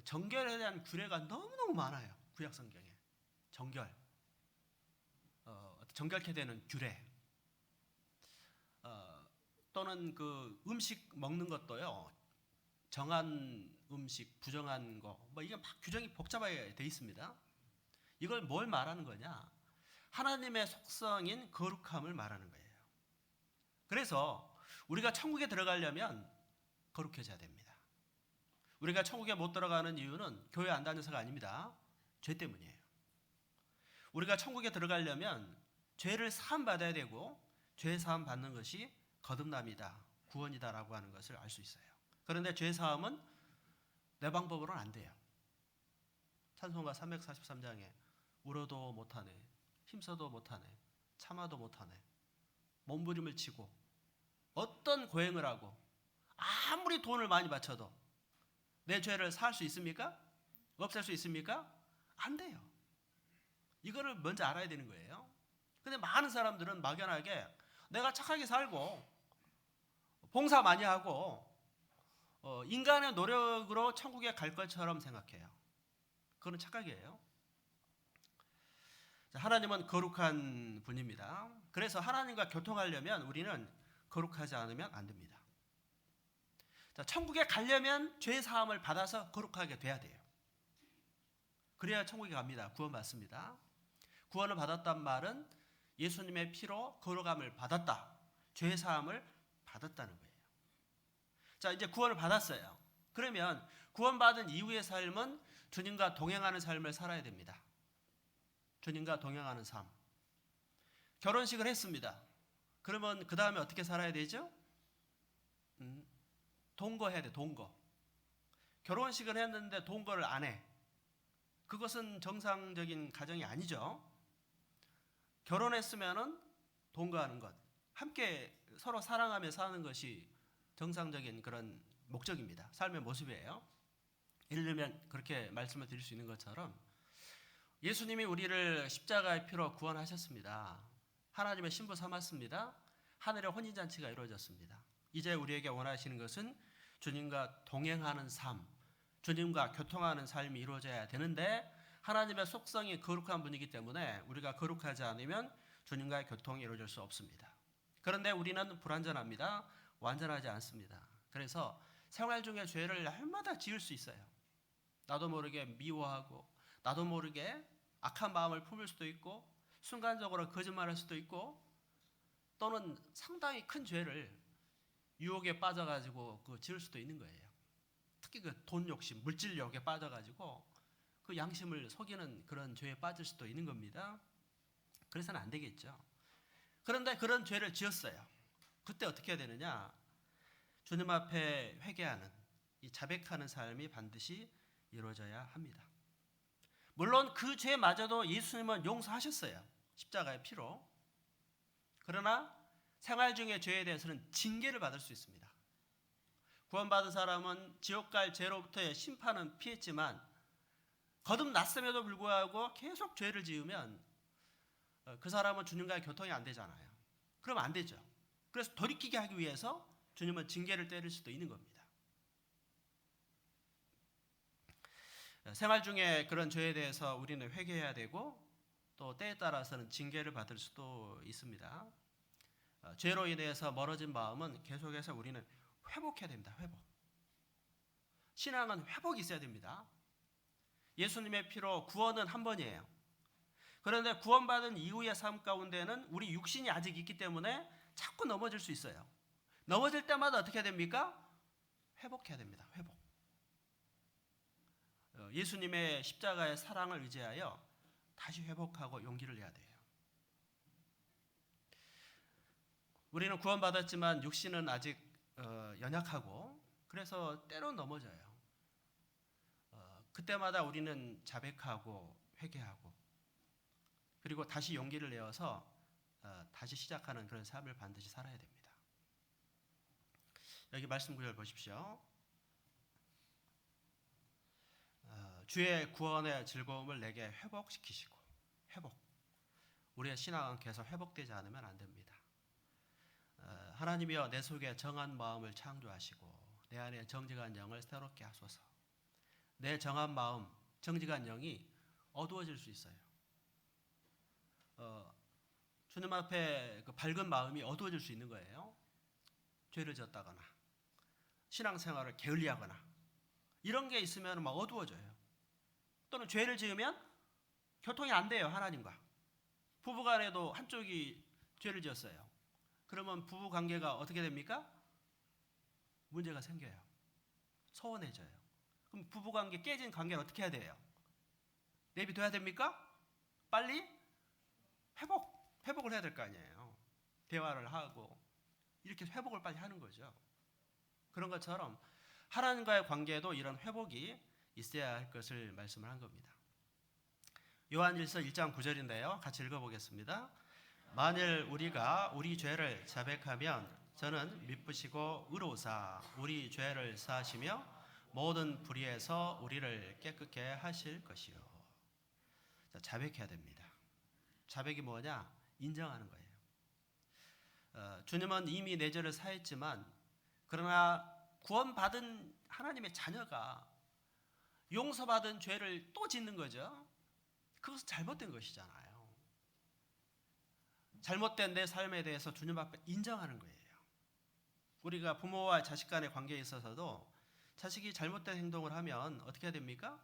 정결에 대한 규례가 너무너무 많아요. 구약 성경에. 정결케 되는 규례. 또는 그 음식 먹는 것도요. 정한 음식, 부정한 거, 이게 막 규정이 복잡하게 돼 있습니다. 이걸 뭘 말하는 거냐? 하나님의 속성인 거룩함을 말하는 거예요. 그래서 우리가 천국에 들어가려면 거룩해져야 됩니다. 우리가 천국에 못 들어가는 이유는 교회 안 다녀서가 아닙니다. 죄 때문이에요. 우리가 천국에 들어가려면 죄를 사함 받아야 되고, 죄 사함 받는 것이 거듭남이다, 구원이다라고 하는 것을 알 수 있어요. 그런데 죄 사함은 내 방법으로는 안 돼요. 찬송가 343장에 울어도 못하네, 힘써도 못하네, 참아도 못하네, 몸부림을 치고 어떤 고행을 하고 아무리 돈을 많이 바쳐도 내 죄를 사할 수 있습니까? 없앨 수 있습니까? 안 돼요. 이거를 먼저 알아야 되는 거예요. 근데 많은 사람들은 막연하게 내가 착하게 살고 봉사 많이 하고 인간의 노력으로 천국에 갈 것처럼 생각해요. 그건 착각이에요. 하나님은 거룩한 분입니다. 그래서 하나님과 교통하려면 우리는 거룩하지 않으면 안 됩니다. 자, 천국에 가려면 죄 사함을 받아서 거룩하게 돼야 돼요. 그래야 천국에 갑니다. 구원받습니다. 구원을 받았단 말은 예수님의 피로 거룩함을 받았다, 죄 사함을 받았다는 거예요. 자, 이제 구원을 받았어요. 그러면 구원받은 이후의 삶은 주님과 동행하는 삶을 살아야 됩니다. 주님과 동행하는 삶. 결혼식을 했습니다. 그러면 그 다음에 어떻게 살아야 되죠? 동거해야 돼, 동거. 결혼식을 했는데 동거를 안 해. 그것은 정상적인 가정이 아니죠. 결혼했으면은 동거하는 것, 함께 서로 사랑하며 사는 것이 정상적인 그런 목적입니다. 삶의 모습이에요. 예를 들면 그렇게 말씀을 드릴 수 있는 것처럼 예수님이 우리를 십자가의 피로 구원하셨습니다. 하나님의 신부 삼았습니다. 하늘의 혼인잔치가 이루어졌습니다. 이제 우리에게 원하시는 것은 주님과 동행하는 삶, 주님과 교통하는 삶이 이루어져야 되는데 하나님의 속성이 거룩한 분이기 때문에 우리가 거룩하지 않으면 주님과의 교통이 이루어질 수 없습니다. 그런데 우리는 불완전합니다. 완전하지 않습니다. 그래서 생활 중에 죄를 날마다 지을 수 있어요. 나도 모르게 미워하고 나도 모르게 악한 마음을 품을 수도 있고 순간적으로 거짓말할 수도 있고 또는 상당히 큰 죄를 유혹에 빠져가지고 지을 수도 있는 거예요. 특히 그 돈 욕심, 물질 욕에 빠져가지고 그 양심을 속이는 그런 죄에 빠질 수도 있는 겁니다. 그래서는 안 되겠죠. 그런데 그런 죄를 지었어요. 그때 어떻게 해야 되느냐? 주님 앞에 회개하는 이 자백하는 삶이 반드시 이루어져야 합니다. 물론 그 죄마저도 예수님은 용서하셨어요. 십자가의 피로. 그러나 생활 중의 죄에 대해서는 징계를 받을 수 있습니다. 구원받은 사람은 지옥 갈 죄로부터의 심판은 피했지만 거듭났음에도 불구하고 계속 죄를 지으면 그 사람은 주님과의 교통이 안 되잖아요. 그러면 안 되죠. 그래서 돌이키게 하기 위해서 주님은 징계를 때릴 수도 있는 겁니다. 생활 중에 그런 죄에 대해서 우리는 회개해야 되고 또 때에 따라서는 징계를 받을 수도 있습니다. 죄로 인해서 멀어진 마음은 계속해서 우리는 회복해야 됩니다. 회복. 신앙은 회복이 있어야 됩니다. 예수님의 피로 구원은 한 번이에요. 그런데 구원받은 이후의 삶 가운데는 우리 육신이 아직 있기 때문에 자꾸 넘어질 수 있어요. 넘어질 때마다 어떻게 해야 됩니까? 회복해야 됩니다. 회복. 예수님의 십자가의 사랑을 의지하여 다시 회복하고 용기를 내야 돼요. 우리는 구원받았지만 육신은 아직 연약하고 그래서 때론 넘어져요. 그때마다 우리는 자백하고 회개하고 그리고 다시 용기를 내어서 다시 시작하는 그런 삶을 반드시 살아야 됩니다. 여기 말씀 구절 보십시오. 주의 구원의 즐거움을 내게 회복시키시고 회복. 우리의 신앙은 계속 회복되지 않으면 안 됩니다. 하나님이여 내 속에 정한 마음을 창조하시고 내 안에 정직한 영을 새롭게 하소서. 내 정한 마음, 정직한 영이 어두워질 수 있어요. 주님 앞에 그 밝은 마음이 어두워질 수 있는 거예요. 죄를 지었다거나 신앙생활을 게을리하거나 이런 게 있으면 막 어두워져요. 또는 죄를 지으면 교통이 안 돼요. 하나님과. 부부간에도 한쪽이 죄를 지었어요. 그러면 부부 관계가 어떻게 됩니까? 문제가 생겨요. 소원해져요. 그럼 부부 관계 깨진 관계는 어떻게 해야 돼요? 내비둬야 됩니까? 빨리 회복을 해야 될 거 아니에요. 대화를 하고 이렇게 회복을 빨리 하는 거죠. 그런 것처럼 하나님과의 관계에도 이런 회복이 있어야 할 것을 말씀을 한 겁니다. 요한일서 1장 9절인데요. 같이 읽어보겠습니다. 만일 우리가 우리 죄를 자백하면 저는 미쁘시고 의로우사 우리 죄를 사하시며 모든 불의에서 우리를 깨끗게 하실 것이요. 자, 자백해야 됩니다. 자백이 뭐냐? 인정하는 거예요. 주님은 이미 내 죄를 사했지만 그러나 구원받은 하나님의 자녀가 용서받은 죄를 또 짓는 거죠. 그것은 잘못된 것이잖아요. 잘못된 내 삶에 대해서 주님 앞에 인정하는 거예요. 우리가 부모와 자식 간의 관계에 있어서도 자식이 잘못된 행동을 하면 어떻게 해야 됩니까?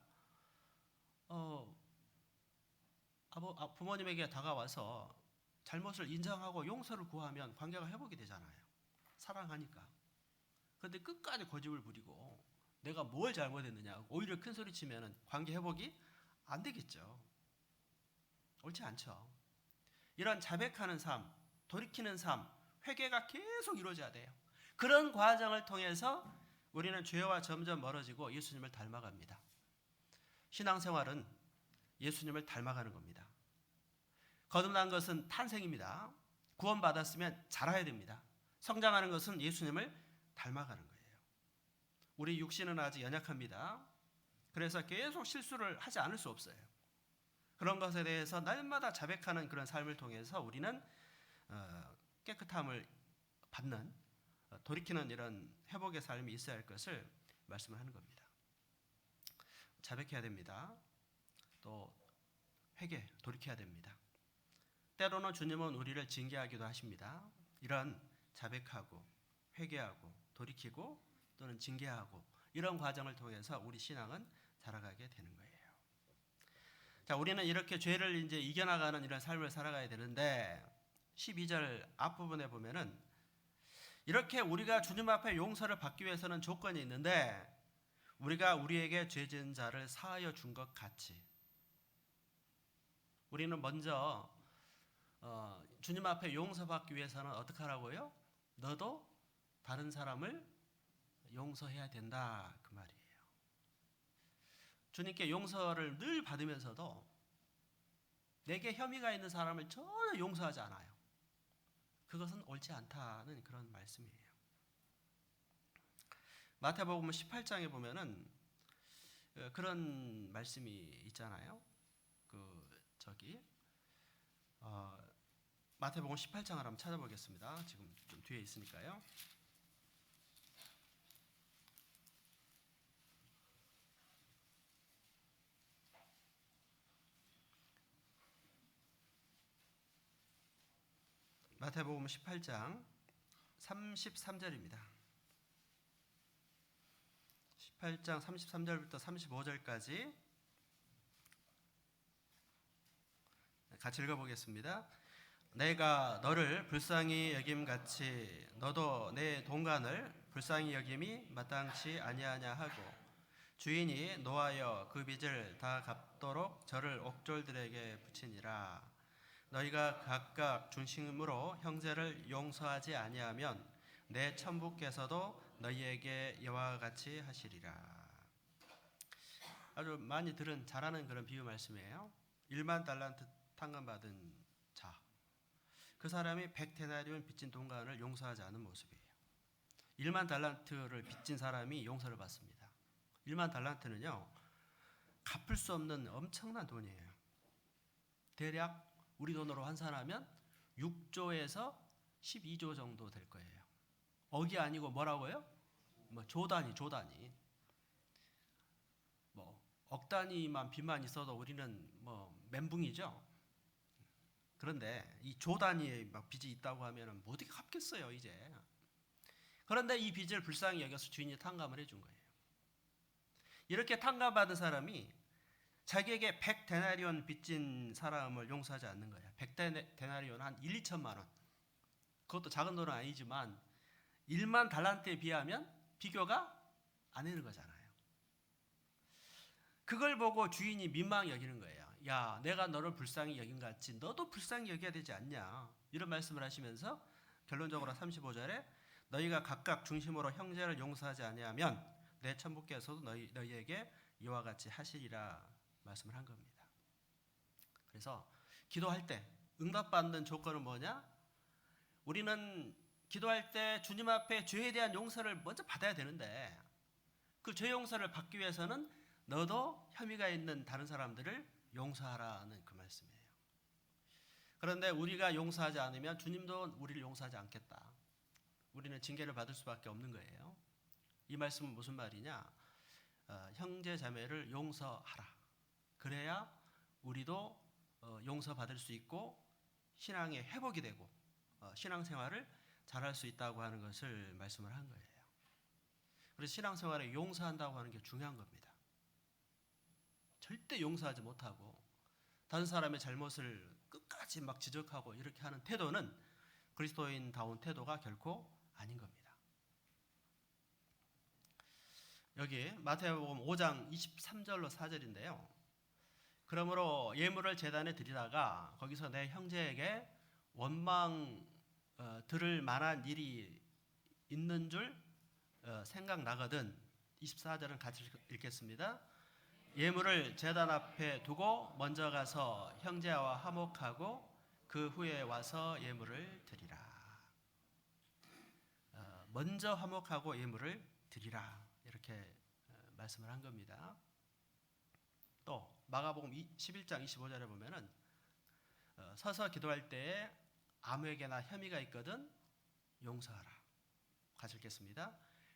부모님에게 다가와서 잘못을 인정하고 용서를 구하면 관계가 회복이 되잖아요. 사랑하니까. 그런데 끝까지 고집을 부리고 내가 뭘 잘못했느냐 오히려 큰 소리 치면 관계 회복이 안 되겠죠. 옳지 않죠. 이런 자백하는 삶, 돌이키는 삶, 회개가 계속 이루어져야 돼요. 그런 과정을 통해서 우리는 죄와 점점 멀어지고 예수님을 닮아갑니다. 신앙생활은 예수님을 닮아가는 겁니다. 거듭난 것은 탄생입니다. 구원받았으면 자라야 됩니다. 성장하는 것은 예수님을 닮아가는 거예요. 우리 육신은 아직 연약합니다. 그래서 계속 실수를 하지 않을 수 없어요. 그런 것에 대해서 날마다 자백하는 그런 삶을 통해서 우리는 깨끗함을 받는 돌이키는 이런 회복의 삶이 있어야 할 것을 말씀을 하는 겁니다. 자백해야 됩니다. 또 회개, 돌이켜야 됩니다. 때로는 주님은 우리를 징계하기도 하십니다. 이런 자백하고 회개하고 돌이키고 또는 징계하고 이런 과정을 통해서 우리 신앙은 자라가게 되는 거예요. 자, 우리는 이렇게 죄를 이제 이겨나가는 이런 삶을 살아가야 되는데 12절 앞부분에 보면은 이렇게 우리가 주님 앞에 용서를 받기 위해서는 조건이 있는데 우리가 우리에게 죄 지은 자를 사하여 준 것 같이 우리는 먼저 주님 앞에 용서받기 위해서는 어떻게 하라고요? 너도 다른 사람을 용서해야 된다 그 말이에요. 주님께 용서를 늘 받으면서도 내게 혐의가 있는 사람을 전혀 용서하지 않아요. 그것은 옳지 않다는 그런 말씀이에요. 마태복음 18장에 보면은 그런 말씀이 있잖아요. 마태복음 18장을 한번 찾아보겠습니다. 지금 좀 뒤에 있으니까요. 마태복음 18장 33절입니다. 18장 33절부터 35절까지 같이 읽어보겠습니다. 내가 너를 불쌍히 여김같이 너도 내 동간을 불쌍히 여김이 마땅치 아니하냐 하고 주인이 노하여 그 빚을 다 갚도록 저를 옥졸들에게 붙이니라. 너희가 각각 중심으로 형제를 용서하지 아니하면 내 천부께서도 너희에게 이와 같이 하시리라. 아주 많이 잘 아는 그런 비유 말씀이에요. 1만 달란트 탕감받은 자, 그 사람이 100데나리온 빚진 동간을 용서하지 않은 모습이에요. 1만 달란트를 빚진 사람이 용서를 받습니다. 1만 달란트는요, 갚을 수 없는 엄청난 돈이에요. 대략 우리 돈으로 환산하면 6조에서 12조 정도 될 거예요. 억이 아니고 뭐라고요? 조 단위. 억 단위만 빚만 있어도 우리는 멘붕이죠. 그런데 이 조 단위의 빚이 있다고 하면 어떻게 갚겠어요, 이제. 그런데 이 빚을 불쌍히 여겨서 주인이 탕감을 해준 거예요. 이렇게 탕감받은 사람이 자기에게 100데나리온 빚진 사람을 용서하지 않는 거예요. 100데나리온 한 1, 2천만 원. 그것도 작은 돈은 아니지만 1만 달란트에 비하면 비교가 안 되는 거잖아요. 그걸 보고 주인이 민망히 여기는 거예요. 야, 내가 너를 불쌍히 여긴 같이 너도 불쌍히 여겨야 되지 않냐. 이런 말씀을 하시면서 결론적으로 35절에 너희가 각각 중심으로 형제를 용서하지 아니하면 내 천부께서도 너희에게 이와 같이 하시리라 말씀을 한 겁니다. 그래서 기도할 때 응답받는 조건은 뭐냐? 우리는 기도할 때 주님 앞에 죄에 대한 용서를 먼저 받아야 되는데 그 죄 용서를 받기 위해서는 너도 혐의가 있는 다른 사람들을 용서하라는 그 말씀이에요. 그런데 우리가 용서하지 않으면 주님도 우리를 용서하지 않겠다. 우리는 징계를 받을 수밖에 없는 거예요. 이 말씀은 무슨 말이냐? 형제 자매를 용서하라. 그래야 우리도 용서받을 수 있고 신앙의 회복이 되고 신앙생활을 잘할 수 있다고 하는 것을 말씀을 한 거예요. 그래서 신앙생활에 용서한다고 하는 게 중요한 겁니다. 절대 용서하지 못하고 다른 사람의 잘못을 끝까지 막 지적하고 이렇게 하는 태도는 그리스도인다운 태도가 결코 아닌 겁니다. 여기 마태복음 5장 23절로 4절인데요. 그러므로 예물을 제단에 드리다가 거기서 내 형제에게 원망 들을 만한 일이 있는 줄 생각나거든. 24절은 같이 읽겠습니다. 예물을 제단 앞에 두고 먼저 가서 형제와 화목하고 그 후에 와서 예물을 드리라. 먼저 화목하고 예물을 드리라. 이렇게 말씀을 한 겁니다. 또 마가복음 11장 25절에 보면은 서서 기도할 때에 아무에게나 혐의가 있거든 용서하라. 같이 읽겠습니다.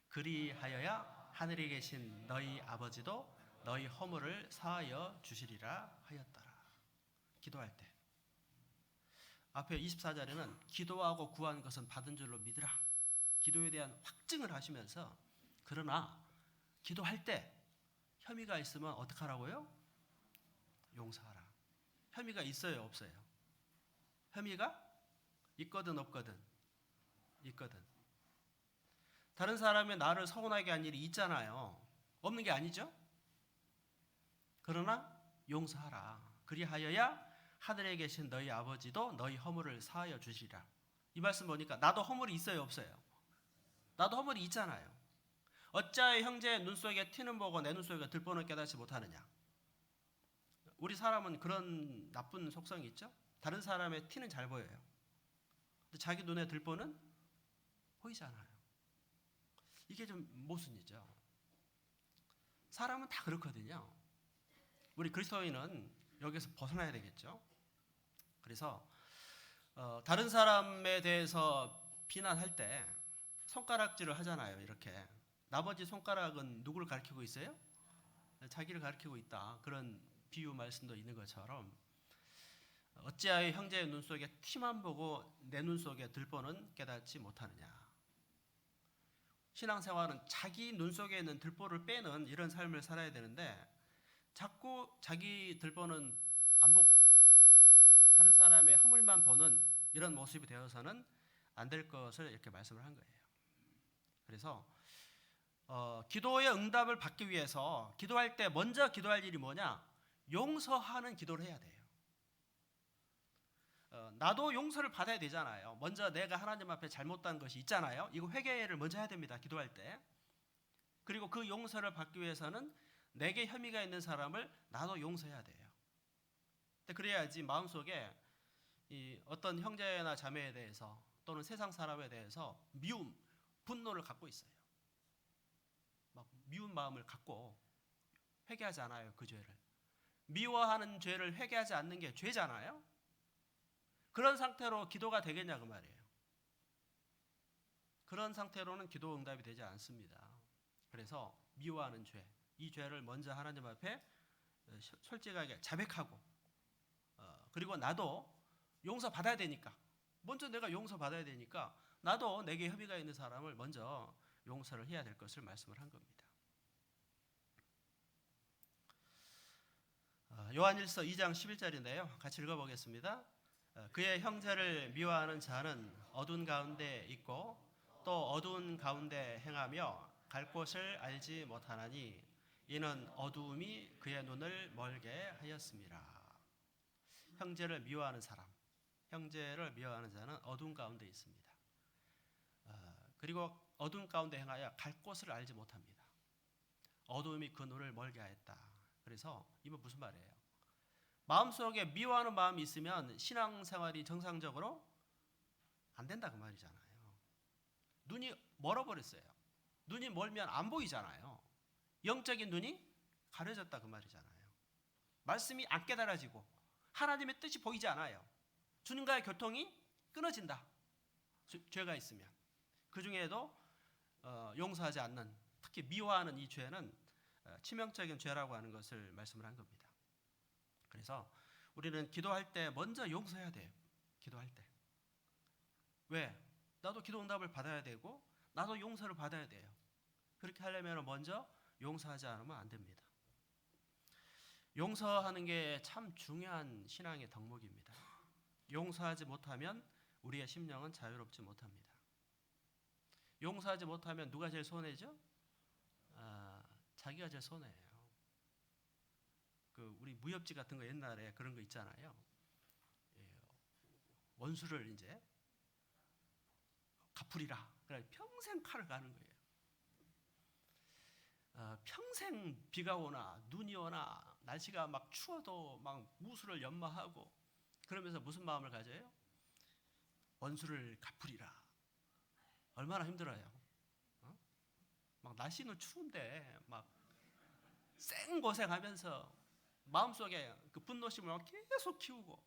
그리하여야 하늘에 계신 너희 아버지도 너희 허물을 사하여 주시리라 하였더라. 기도할 때 앞에 24절에는 기도하고 구한 것은 받은 줄로 믿으라. 기도에 대한 확증을 하시면서 그러나 기도할 때 혐의가 있으면 어떻게 하라고요? 용서하라. 혐의가 있어요, 없어요? 혐의가 있거든 없거든? 있거든. 다른 사람이 나를 서운하게 한 일이 있잖아요. 없는 게 아니죠? 그러나 용서하라. 그리하여야 하늘에 계신 너희 아버지도 너희 허물을 사하여 주시리라. 이 말씀 보니까 나도 허물이 있어요, 없어요? 나도 허물이 있잖아요. 어찌하여 형제의 눈 속에 티는 보고 내 눈 속에 들보는 깨닫지 못하느냐. 우리 사람은 그런 나쁜 속성이 있죠. 다른 사람의 티는 잘 보여요. 근데 자기 눈에 들보는 보이지 않아요. 이게 좀 모순이죠. 사람은 다 그렇거든요. 우리 그리스도인은 여기서 벗어나야 되겠죠. 그래서 다른 사람에 대해서 비난할 때 손가락질을 하잖아요. 이렇게 나머지 손가락은 누구를 가리키고 있어요? 자기를 가리키고 있다. 그런 비유 말씀도 있는 것처럼 어찌하여 형제의 눈 속에 티만 보고 내 눈 속에 들보는 깨닫지 못하느냐. 신앙생활은 자기 눈 속에 있는 들보를 빼는 이런 삶을 살아야 되는데 자꾸 자기 들보는 안 보고 다른 사람의 허물만 보는 이런 모습이 되어서는 안 될 것을 이렇게 말씀을 한 거예요. 그래서 기도의 응답을 받기 위해서 기도할 때 먼저 기도할 일이 뭐냐? 용서하는 기도를 해야 돼요. 나도 용서를 받아야 되잖아요. 먼저 내가 하나님 앞에 잘못한 것이 있잖아요. 이거 회개를 먼저 해야 됩니다. 기도할 때. 그리고 그 용서를 받기 위해서는 내게 혐의가 있는 사람을 나도 용서해야 돼요. 그래야지 마음속에 이 어떤 형제나 자매에 대해서 또는 세상 사람에 대해서 미움, 분노를 갖고 있어요. 막 미운 마음을 갖고 회개하지 않아요. 그 죄를. 미워하는 죄를 회개하지 않는 게 죄잖아요. 그런 상태로 기도가 되겠냐 그 말이에요. 그런 상태로는 기도 응답이 되지 않습니다. 그래서 미워하는 죄, 이 죄를 먼저 하나님 앞에 솔직하게 자백하고 그리고 나도 용서받아야 되니까 먼저 내가 용서받아야 되니까 나도 내게 혐의가 있는 사람을 먼저 용서를 해야 될 것을 말씀을 한 겁니다. 요한일서 2장 11절인데요. 같이 읽어보겠습니다. 그의 형제를 미워하는 자는 어두운 가운데 있고 또 어두운 가운데 행하며 갈 곳을 알지 못하나니 이는 어두움이 그의 눈을 멀게 하였습니다. 형제를 미워하는 사람, 형제를 미워하는 자는 어두운 가운데 있습니다. 그리고 어두운 가운데 행하여 갈 곳을 알지 못합니다. 어두움이 그 눈을 멀게 하였다. 그래서 이건 무슨 말이에요? 마음속에 미워하는 마음이 있으면 신앙생활이 정상적으로 안 된다 그 말이잖아요. 눈이 멀어버렸어요. 눈이 멀면 안 보이잖아요. 영적인 눈이 가려졌다 그 말이잖아요. 말씀이 안 깨달아지고 하나님의 뜻이 보이지 않아요. 주님과의 교통이 끊어진다. 죄가 있으면. 그 중에도 용서하지 않는, 특히 미워하는 이 죄는 치명적인 죄라고 하는 것을 말씀을 한 겁니다. 그래서 우리는 기도할 때 먼저 용서해야 돼요. 기도할 때. 왜? 나도 기도 응답을 받아야 되고 나도 용서를 받아야 돼요. 그렇게 하려면 먼저 용서하지 않으면 안 됩니다. 용서하는 게 참 중요한 신앙의 덕목입니다. 용서하지 못하면 우리의 심령은 자유롭지 못합니다. 용서하지 못하면 누가 제일 손해죠? 자기가 제일 손해예요. 우리 무협지 같은 거 옛날에 그런 거 있잖아요. 원수를 이제 갚으리라. 그래 평생 칼을 가는 거예요. 평생 비가 오나 눈이 오나 날씨가 막 추워도 막 무술을 연마하고 그러면서 무슨 마음을 가져요? 원수를 갚으리라. 얼마나 힘들어요. 막 날씨는 추운데 막 생고생하면서 마음속에 그 분노심을 계속 키우고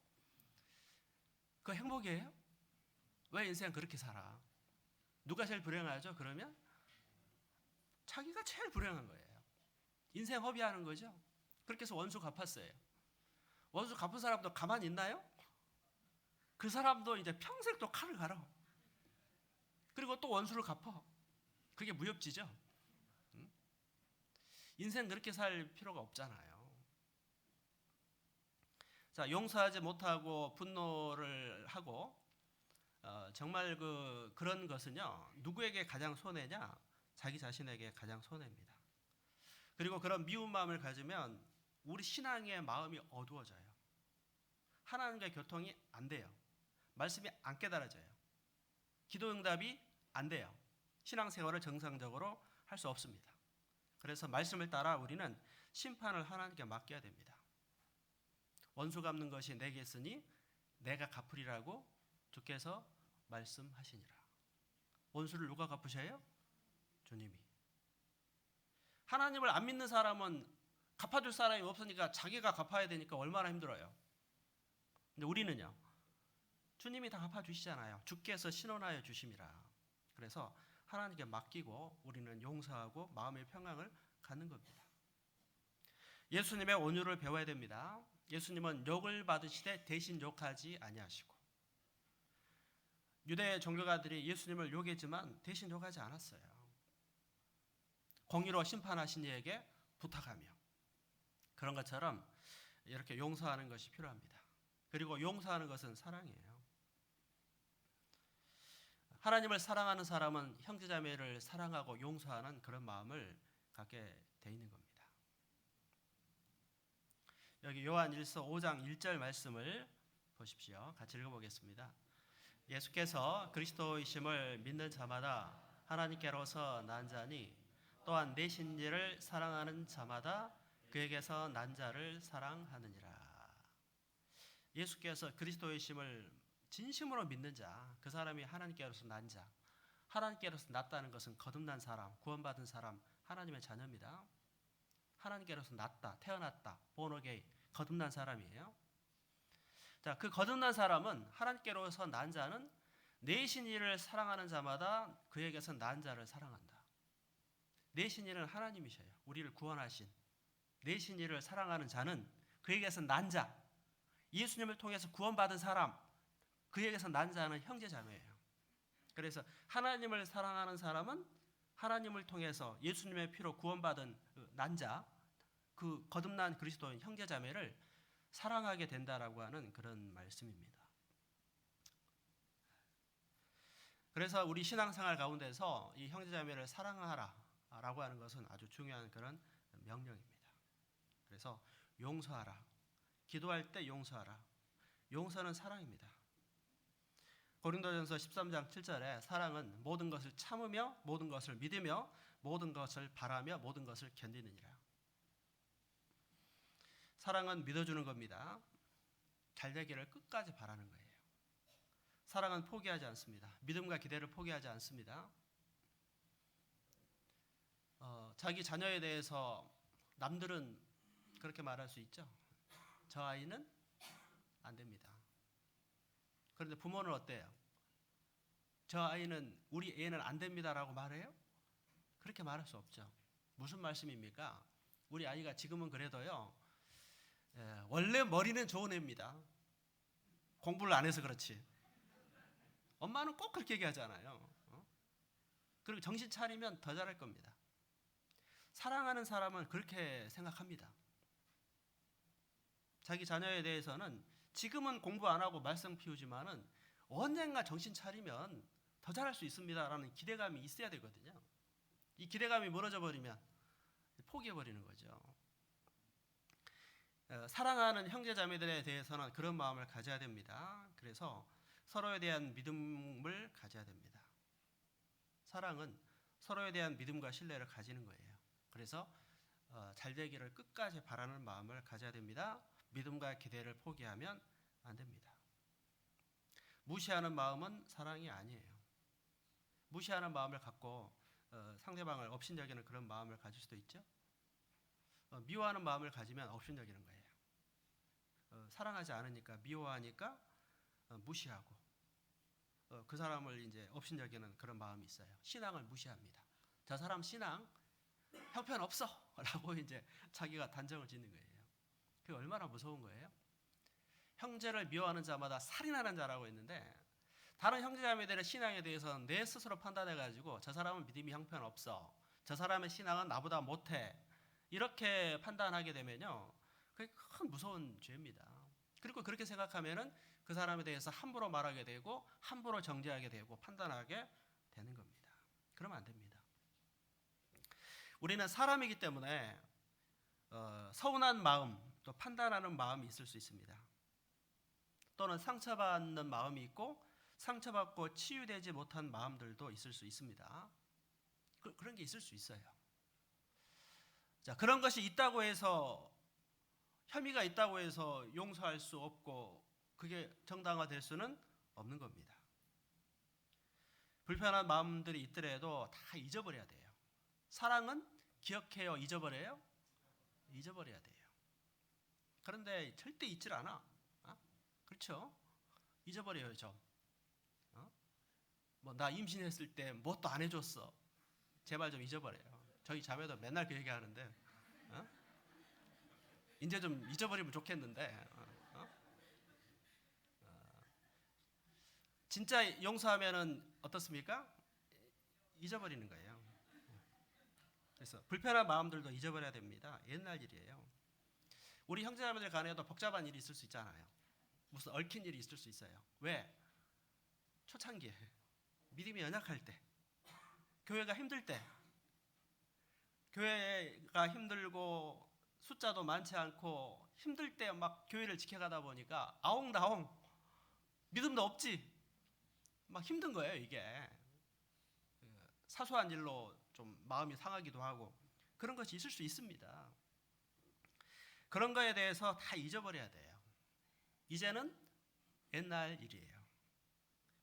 그 행복이에요? 왜 인생 그렇게 살아? 누가 제일 불행하죠? 그러면 자기가 제일 불행한 거예요. 인생 허비하는 거죠. 그렇게 해서 원수 갚았어요. 원수 갚은 사람도 가만히 있나요? 그 사람도 이제 평생 또 칼을 갈아. 그리고 또 원수를 갚아. 그게 무협지죠. 인생 그렇게 살 필요가 없잖아요. 자, 용서하지 못하고 분노를 하고 정말 그런 것은요, 누구에게 가장 손해냐? 자기 자신에게 가장 손해입니다. 그리고 그런 미운 마음을 가지면 우리 신앙의 마음이 어두워져요. 하나님과 교통이 안 돼요. 말씀이 안 깨달아져요. 기도 응답이 안 돼요. 신앙생활을 정상적으로 할 수 없습니다. 그래서 말씀을 따라 우리는 심판을 하나님께 맡겨야 됩니다. 원수 갚는 것이 내게 있으니 내가 갚으리라고 주께서 말씀하시니라. 원수를 누가 갚으셔요? 주님이. 하나님을 안 믿는 사람은 갚아줄 사람이 없으니까 자기가 갚아야 되니까 얼마나 힘들어요. 근데 우리는요, 주님이 다 갚아주시잖아요. 주께서 신원하여 주심이라. 그래서 하나님께 맡기고 우리는 용서하고 마음의 평강을 갖는 겁니다. 예수님의 온유를 배워야 됩니다. 예수님은 욕을 받으시되 대신 욕하지 아니하시고, 유대 종교가들이 예수님을 욕했지만 대신 욕하지 않았어요. 공의로 심판하신 이에게 부탁하며, 그런 것처럼 이렇게 용서하는 것이 필요합니다. 그리고 용서하는 것은 사랑이에요. 하나님을 사랑하는 사람은 형제자매를 사랑하고 용서하는 그런 마음을 갖게 돼 있는 겁니다. 여기 요한일서 5장 1절 말씀을 보십시오. 같이 읽어보겠습니다. 예수께서 그리스도이심을 믿는 자마다 하나님께로서 난 자니 또한 내 신지를 사랑하는 자마다 그에게서 난 자를 사랑하느니라. 예수께서 그리스도이심을 진심으로 믿는 자, 그 사람이 하나님께로서 난 자, 하나님께로서 났다는 것은 거듭난 사람, 구원받은 사람, 하나님의 자녀입니다. 하나님께로서 났다, 태어났다, born again, 거듭난 사람이에요. 자, 그 거듭난 사람은 하나님께로서 난 자는 내 신이를 사랑하는 자마다 그에게서 난 자를 사랑한다. 내 신이는 하나님이셔요. 우리를 구원하신 내 신이를 사랑하는 자는 그에게서 난 자, 예수님을 통해서 구원받은 사람, 그에게서 난 자는 형제자매예요. 그래서 하나님을 사랑하는 사람은 하나님을 통해서 예수님의 피로 구원받은 난 자, 그 거듭난 그리스도인 형제자매를 사랑하게 된다라고 하는 그런 말씀입니다. 그래서 우리 신앙생활 가운데서 이 형제자매를 사랑하라라고 하는 것은 아주 중요한 그런 명령입니다. 그래서 용서하라. 기도할 때 용서하라. 용서는 사랑입니다. 고린도전서 13장 7절에 사랑은 모든 것을 참으며 모든 것을 믿으며 모든 것을 바라며 모든 것을 견디느니라. 사랑은 믿어주는 겁니다. 잘 되기를 끝까지 바라는 거예요. 사랑은 포기하지 않습니다. 믿음과 기대를 포기하지 않습니다. 자기 자녀에 대해서 남들은 그렇게 말할 수 있죠. 저 아이는 안 됩니다. 그런데 부모는 어때요? 저 아이는, 우리 애는 안 됩니다라고 말해요? 그렇게 말할 수 없죠. 무슨 말씀입니까? 우리 아이가 지금은 그래도요, 원래 머리는 좋은 애입니다. 공부를 안 해서 그렇지. 엄마는 꼭 그렇게 얘기하잖아요. 그리고 정신 차리면 더 잘할 겁니다. 사랑하는 사람은 그렇게 생각합니다. 자기 자녀에 대해서는 지금은 공부 안 하고 말썽 피우지만은 언젠가 정신 차리면 더 잘할 수 있습니다라는 기대감이 있어야 되거든요. 이 기대감이 무너져 버리면 포기해버리는 거죠. 사랑하는 형제자매들에 대해서는 그런 마음을 가져야 됩니다. 그래서 서로에 대한 믿음을 가져야 됩니다. 사랑은 서로에 대한 믿음과 신뢰를 가지는 거예요. 그래서 잘 되기를 끝까지 바라는 마음을 가져야 됩니다. 믿음과 기대를 포기하면 안 됩니다. 무시하는 마음은 사랑이 아니에요. 무시하는 마음을 갖고 상대방을 업신여기는 그런 마음을 가질 수도 있죠. 미워하는 마음을 가지면 업신여기는 거예요. 사랑하지 않으니까, 미워하니까 무시하고 그 사람을 이제 업신여기는 그런 마음이 있어요. 신앙을 무시합니다. 저 사람 신앙 형편없어라고 이제 자기가 단정을 짓는 거예요. 그게 얼마나 무서운 거예요? 형제를 미워하는 자마다 살인하는 자라고 했는데 다른 형제자매들의 신앙에 대해서는 내 스스로 판단해가지고 저 사람은 믿음이 형편없어, 저 사람의 신앙은 나보다 못해, 이렇게 판단하게 되면요, 그게 큰 무서운 죄입니다. 그리고 그렇게 생각하면은 그 사람에 대해서 함부로 말하게 되고 함부로 정죄하게 되고 판단하게 되는 겁니다. 그러면 안 됩니다. 우리는 사람이기 때문에 서운한 마음, 또 판단하는 마음이 있을 수 있습니다. 또는 상처받는 마음이 있고 상처받고 치유되지 못한 마음들도 있을 수 있습니다. 그런 게 있을 수 있어요. 자, 그런 것이 있다고 해서, 혐의가 있다고 해서 용서할 수 없고 그게 정당화될 수는 없는 겁니다. 불편한 마음들이 있더라도 다 잊어버려야 돼요. 사랑은 기억해요, 잊어버려요? 잊어버려야 돼요. 그런데 절대 잊질 않아. 그렇죠? 잊어버려요, 좀. 나 임신했을 때 뭣도 안 해줬어. 제발 좀 잊어버려요. 저희 자매도 맨날 그 얘기하는데, 이제 좀 잊어버리면 좋겠는데, 진짜 용서하면은 어떻습니까? 잊어버리는 거예요. 그래서 불편한 마음들도 잊어버려야 됩니다. 옛날 일이에요. 우리 형제자매들 간에도 복잡한 일이 있을 수 있잖아요. 무슨 얽힌 일이 있을 수 있어요. 왜? 초창기에 믿음이 연약할 때, 교회가 힘들 때, 교회가 힘들고 숫자도 많지 않고 힘들 때 막 교회를 지켜가다 보니까 아웅다웅 믿음도 없지, 막 힘든 거예요. 이게 사소한 일로 좀 마음이 상하기도 하고 그런 것이 있을 수 있습니다. 그런 거에 대해서 다 잊어버려야 돼요. 이제는 옛날 일이에요.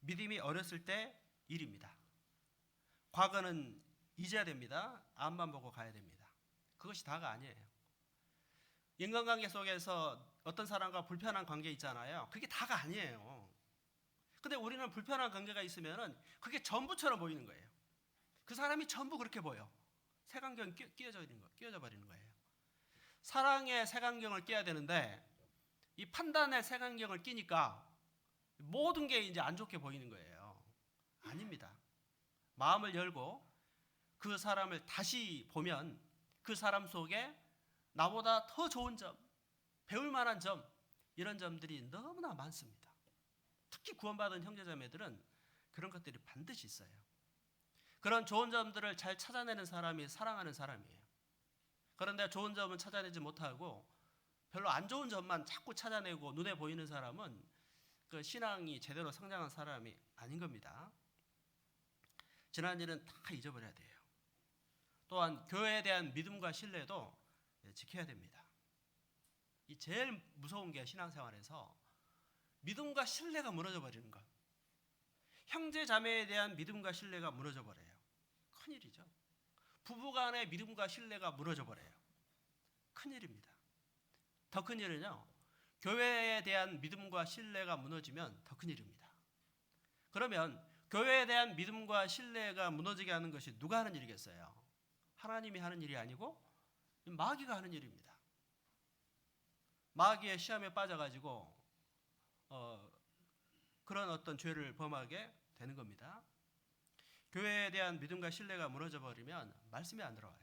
믿음이 어렸을 때 일입니다. 과거는 잊어야 됩니다. 앞만 보고 가야 됩니다. 그것이 다가 아니에요. 인간관계 속에서 어떤 사람과 불편한 관계 있잖아요. 그게 다가 아니에요. 근데 우리는 불편한 관계가 있으면은 그게 전부처럼 보이는 거예요. 그 사람이 전부 그렇게 보여. 색안경 끼워져 버리는 거예요. 사랑의 색안경을 끼야 되는데 이 판단의 색안경을 끼니까 모든 게 이제 안 좋게 보이는 거예요. 아닙니다. 마음을 열고 그 사람을 다시 보면 그 사람 속에 나보다 더 좋은 점, 배울 만한 점, 이런 점들이 너무나 많습니다. 특히 구원받은 형제자매들은 그런 것들이 반드시 있어요. 그런 좋은 점들을 잘 찾아내는 사람이 사랑하는 사람이에요. 그런데 좋은 점은 찾아내지 못하고 별로 안 좋은 점만 자꾸 찾아내고 눈에 보이는 사람은 그 신앙이 제대로 성장한 사람이 아닌 겁니다. 지난 일은 다 잊어버려야 돼요. 또한 교회에 대한 믿음과 신뢰도 지켜야 됩니다. 이 제일 무서운 게 신앙생활에서 믿음과 신뢰가 무너져 버리는 것. 형제 자매에 대한 믿음과 신뢰가 무너져 버려요. 큰일이죠. 부부간의 믿음과 신뢰가 무너져 버려요. 큰일입니다. 더 큰일은요, 교회에 대한 믿음과 신뢰가 무너지면 더 큰일입니다. 그러면 교회에 대한 믿음과 신뢰가 무너지게 하는 것이 누가 하는 일이겠어요? 하나님이 하는 일이 아니고 마귀가 하는 일입니다. 마귀의 시험에 빠져가지고 그런 어떤 죄를 범하게 되는 겁니다. 교회에 대한 믿음과 신뢰가 무너져 버리면 말씀이 안 들어와요.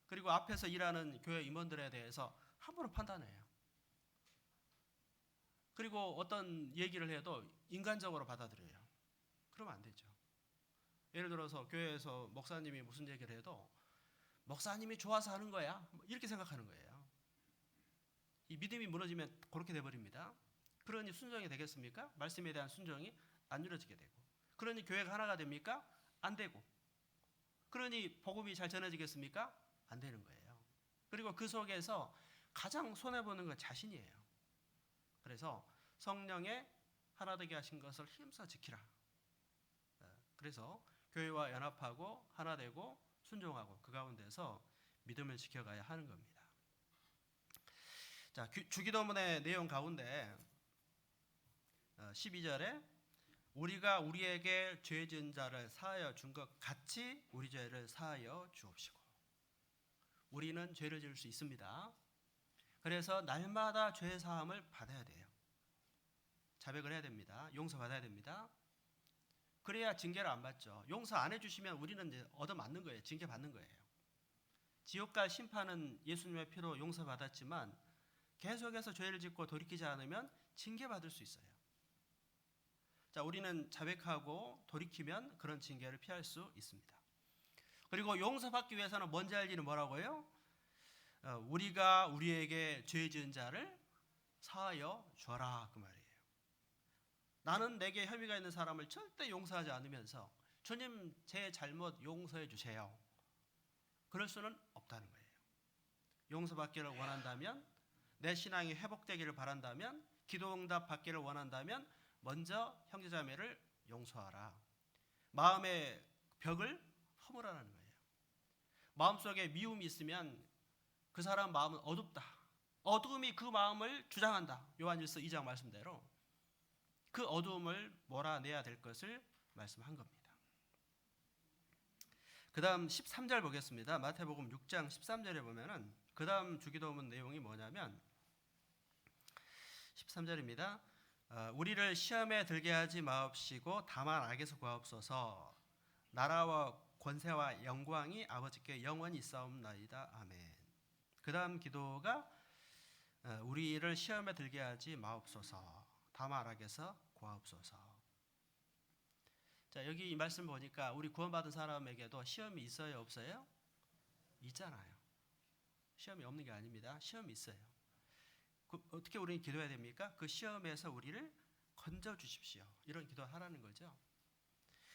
그리고 앞에서 일하는 교회 임원들에 대해서 함부로 판단해요. 그리고 어떤 얘기를 해도 인간적으로 받아들여요. 그러면 안 되죠. 예를 들어서 교회에서 목사님이 무슨 얘기를 해도 목사님이 좋아서 하는 거야, 이렇게 생각하는 거예요. 이 믿음이 무너지면 그렇게 돼버립니다. 그러니 순종이 되겠습니까? 말씀에 대한 순종이 안 이루어지게 되고, 그러니 교회가 하나가 됩니까? 안 되고, 그러니 복음이 잘 전해지겠습니까? 안 되는 거예요. 그리고 그 속에서 가장 손해보는 건 자신이에요. 그래서 성령의 하나 되게 하신 것을 힘써 지키라. 그래서 교회와 연합하고 하나 되고 순종하고 그 가운데서 믿음을 지켜가야 하는 겁니다. 자, 주기도문의 내용 가운데 12절에 우리가 우리에게 죄 지은 자를 사하여 준 것 같이 우리 죄를 사하여 주옵시고. 우리는 죄를 지을 수 있습니다. 그래서 날마다 죄 사함을 받아야 돼요. 자백을 해야 됩니다. 용서받아야 됩니다. 그래야 징계를 안 받죠. 용서 안 해주시면 우리는 이제 얻어맞는 거예요. 징계받는 거예요. 지옥 갈 심판은 예수님의 피로 용서받았지만 계속해서 죄를 짓고 돌이키지 않으면 징계받을 수 있어요. 자, 우리는 자백하고 돌이키면 그런 징계를 피할 수 있습니다. 그리고 용서받기 위해서는 먼저 할 일은 뭐라고요? 우리가 우리에게 죄 지은 자를 사하여 줘라, 그 말이에요. 나는 내게 혐의가 있는 사람을 절대 용서하지 않으면서 주님 제 잘못 용서해 주세요. 그럴 수는 없다는 거예요. 용서받기를 원한다면, 내 신앙이 회복되기를 바란다면, 기도응답 받기를 원한다면 먼저 형제자매를 용서하라. 마음의 벽을 허물하라는 거예요. 마음속에 미움이 있으면 그 사람 마음은 어둡다. 어두움이 그 마음을 주장한다. 요한일서 2장 말씀대로 그 어두움을 몰아내야 될 것을 말씀한 겁니다. 그 다음 13절 보겠습니다. 마태복음 6장 13절에 보면은 그 다음 주기도문 내용이 뭐냐면 13절입니다. 우리를 시험에 들게 하지 마옵시고 다만 악에서 구하옵소서. 나라와 권세와 영광이 아버지께 영원히 있사옵나이다. 아멘. 그 다음 기도가 우리를 시험에 들게 하지 마옵소서. 다만 악에서 구하옵소서. 자, 여기 이 말씀 보니까 우리 구원받은 사람에게도 시험이 있어요, 없어요? 있잖아요. 시험이 없는 게 아닙니다. 시험이 있어요. 어떻게 우리는 기도해야 됩니까? 그 시험에서 우리를 건져 주십시오. 이런 기도를 하라는 거죠.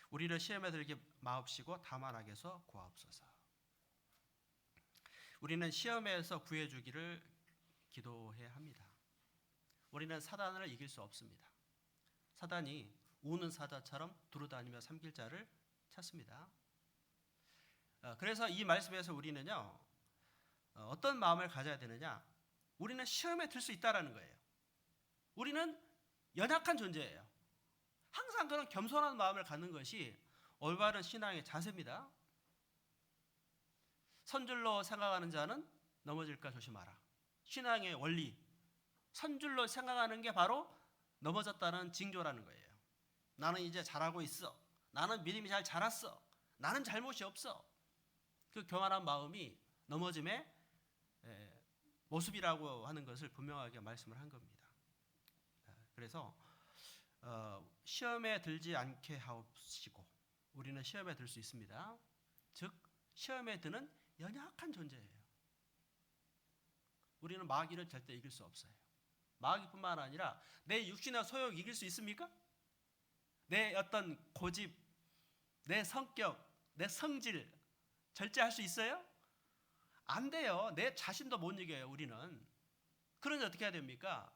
우리를 시험에 들게 마옵시고 다만 악에서 구하옵소서. 우리는 시험에서 구해주기를 기도해야 합니다. 우리는 사단을 이길 수 없습니다. 사단이 우는 사자처럼 두루다니며 삼킬 자를 찾습니다. 그래서 이 말씀에서 우리는요, 어떤 마음을 가져야 되느냐? 우리는 시험에 들 수 있다라는 거예요. 우리는 연약한 존재예요. 항상 그런 겸손한 마음을 갖는 것이 올바른 신앙의 자세입니다. 선줄로 생각하는 자는 넘어질까 조심하라. 신앙의 원리, 선줄로 생각하는 게 바로 넘어졌다는 징조라는 거예요. 나는 이제 잘하고 있어. 나는 믿음이 잘 자랐어. 나는 잘못이 없어. 그 교만한 마음이 넘어짐의 모습이라고 하는 것을 분명하게 말씀을 한 겁니다. 그래서 시험에 들지 않게 하옵시고, 우리는 시험에 들 수 있습니다. 즉 시험에 드는 연약한 존재예요. 우리는 마귀를 절대 이길 수 없어요. 마귀뿐만 아니라 내 육신의 소욕 이길 수 있습니까? 내 어떤 고집, 내 성격, 내 성질 절제할 수 있어요? 안 돼요. 내 자신도 못 이겨요, 우리는. 그러니 어떻게 해야 됩니까?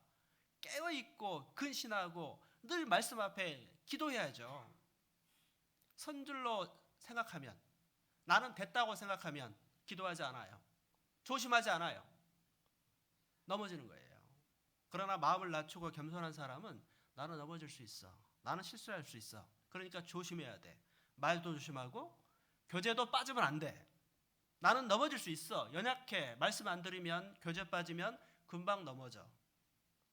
깨어있고 근신하고 늘 말씀 앞에 기도해야죠. 선줄로 생각하면, 나는 됐다고 생각하면 기도하지 않아요. 조심하지 않아요. 넘어지는 거예요. 그러나 마음을 낮추고 겸손한 사람은 나는 넘어질 수 있어. 나는 실수할 수 있어. 그러니까 조심해야 돼. 말도 조심하고 교제도 빠지면 안 돼. 나는 넘어질 수 있어. 연약해. 말씀 안 들으면, 교제 빠지면 금방 넘어져.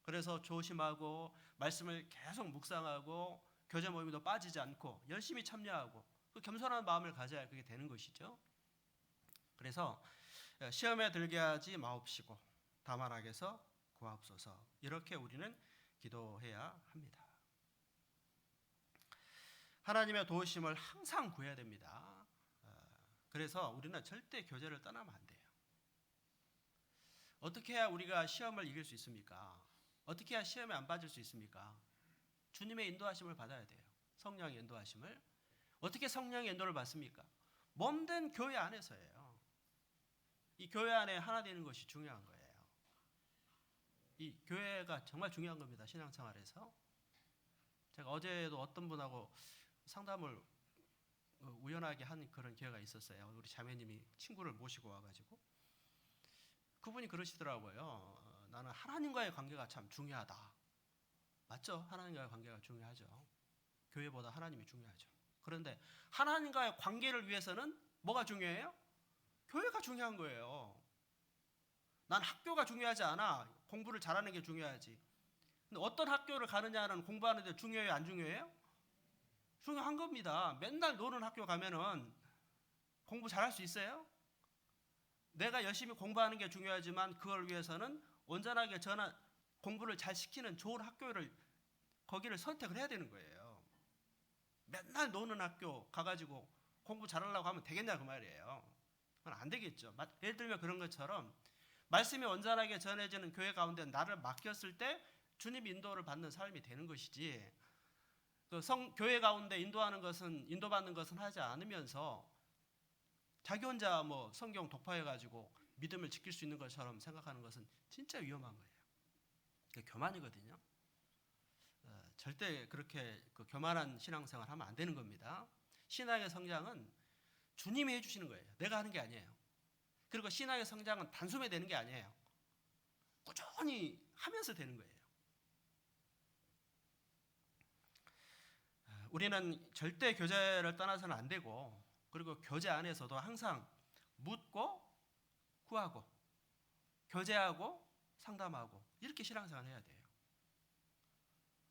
그래서 조심하고 말씀을 계속 묵상하고 교제 모임에도 빠지지 않고 열심히 참여하고 그 겸손한 마음을 가져야 그게 되는 것이죠. 그래서 시험에 들게 하지 마옵시고 다만 악에서 구하옵소서. 이렇게 우리는 기도해야 합니다. 하나님의 도우심을 항상 구해야 됩니다. 그래서 우리는 절대 교제를 떠나면 안 돼요. 어떻게 해야 우리가 시험을 이길 수 있습니까? 어떻게 해야 시험에 안 빠질 수 있습니까? 주님의 인도하심을 받아야 돼요. 성령의 인도하심을. 어떻게 성령의 인도를 받습니까? 몸된 교회 안에서예요. 이 교회 안에 하나 되는 것이 중요한 거예요. 이 교회가 정말 중요한 겁니다. 신앙생활에서. 제가 어제도 어떤 분하고 상담을 우연하게 한 그런 기회가 있었어요. 우리 자매님이 친구를 모시고 와가지고 그분이 그러시더라고요. 나는 하나님과의 관계가 참 중요하다. 맞죠? 하나님과의 관계가 중요하죠. 교회보다 하나님이 중요하죠. 그런데 하나님과의 관계를 위해서는 뭐가 중요해요? 교회가 중요한 거예요. 난 학교가 중요하지 않아. 공부를 잘하는 게 중요하지. 근데 어떤 학교를 가느냐는 공부하는 데 중요해요, 안 중요해요? 중요한 겁니다. 맨날 노는 학교 가면은 공부 잘할 수 있어요? 내가 열심히 공부하는 게 중요하지만 그걸 위해서는 온전하게 공부를 잘 시키는 좋은 학교를 거기를 선택을 해야 되는 거예요. 맨날 노는 학교 가가지고 공부 잘하려고 하면 되겠냐 그 말이에요. 그건 안 되겠죠. 예를 들면 그런 것처럼 말씀이 온전하게 전해지는 교회 가운데 나를 맡겼을 때 주님 인도를 받는 삶이 되는 것이지, 교회 가운데 인도받는 것은 하지 않으면서 자기 혼자 뭐 성경 독파해가지고 믿음을 지킬 수 있는 것처럼 생각하는 것은 진짜 위험한 거예요. 그게 교만이거든요. 절대 그렇게 교만한 신앙생활 하면 안 되는 겁니다. 신앙의 성장은 주님이 해주시는 거예요. 내가 하는 게 아니에요. 그리고 신앙의 성장은 단숨에 되는 게 아니에요. 꾸준히 하면서 되는 거예요. 우리는 절대 교제를 떠나서는 안 되고, 그리고 교제 안에서도 항상 묻고 구하고 교제하고 상담하고 이렇게 신앙생활 해야 돼요.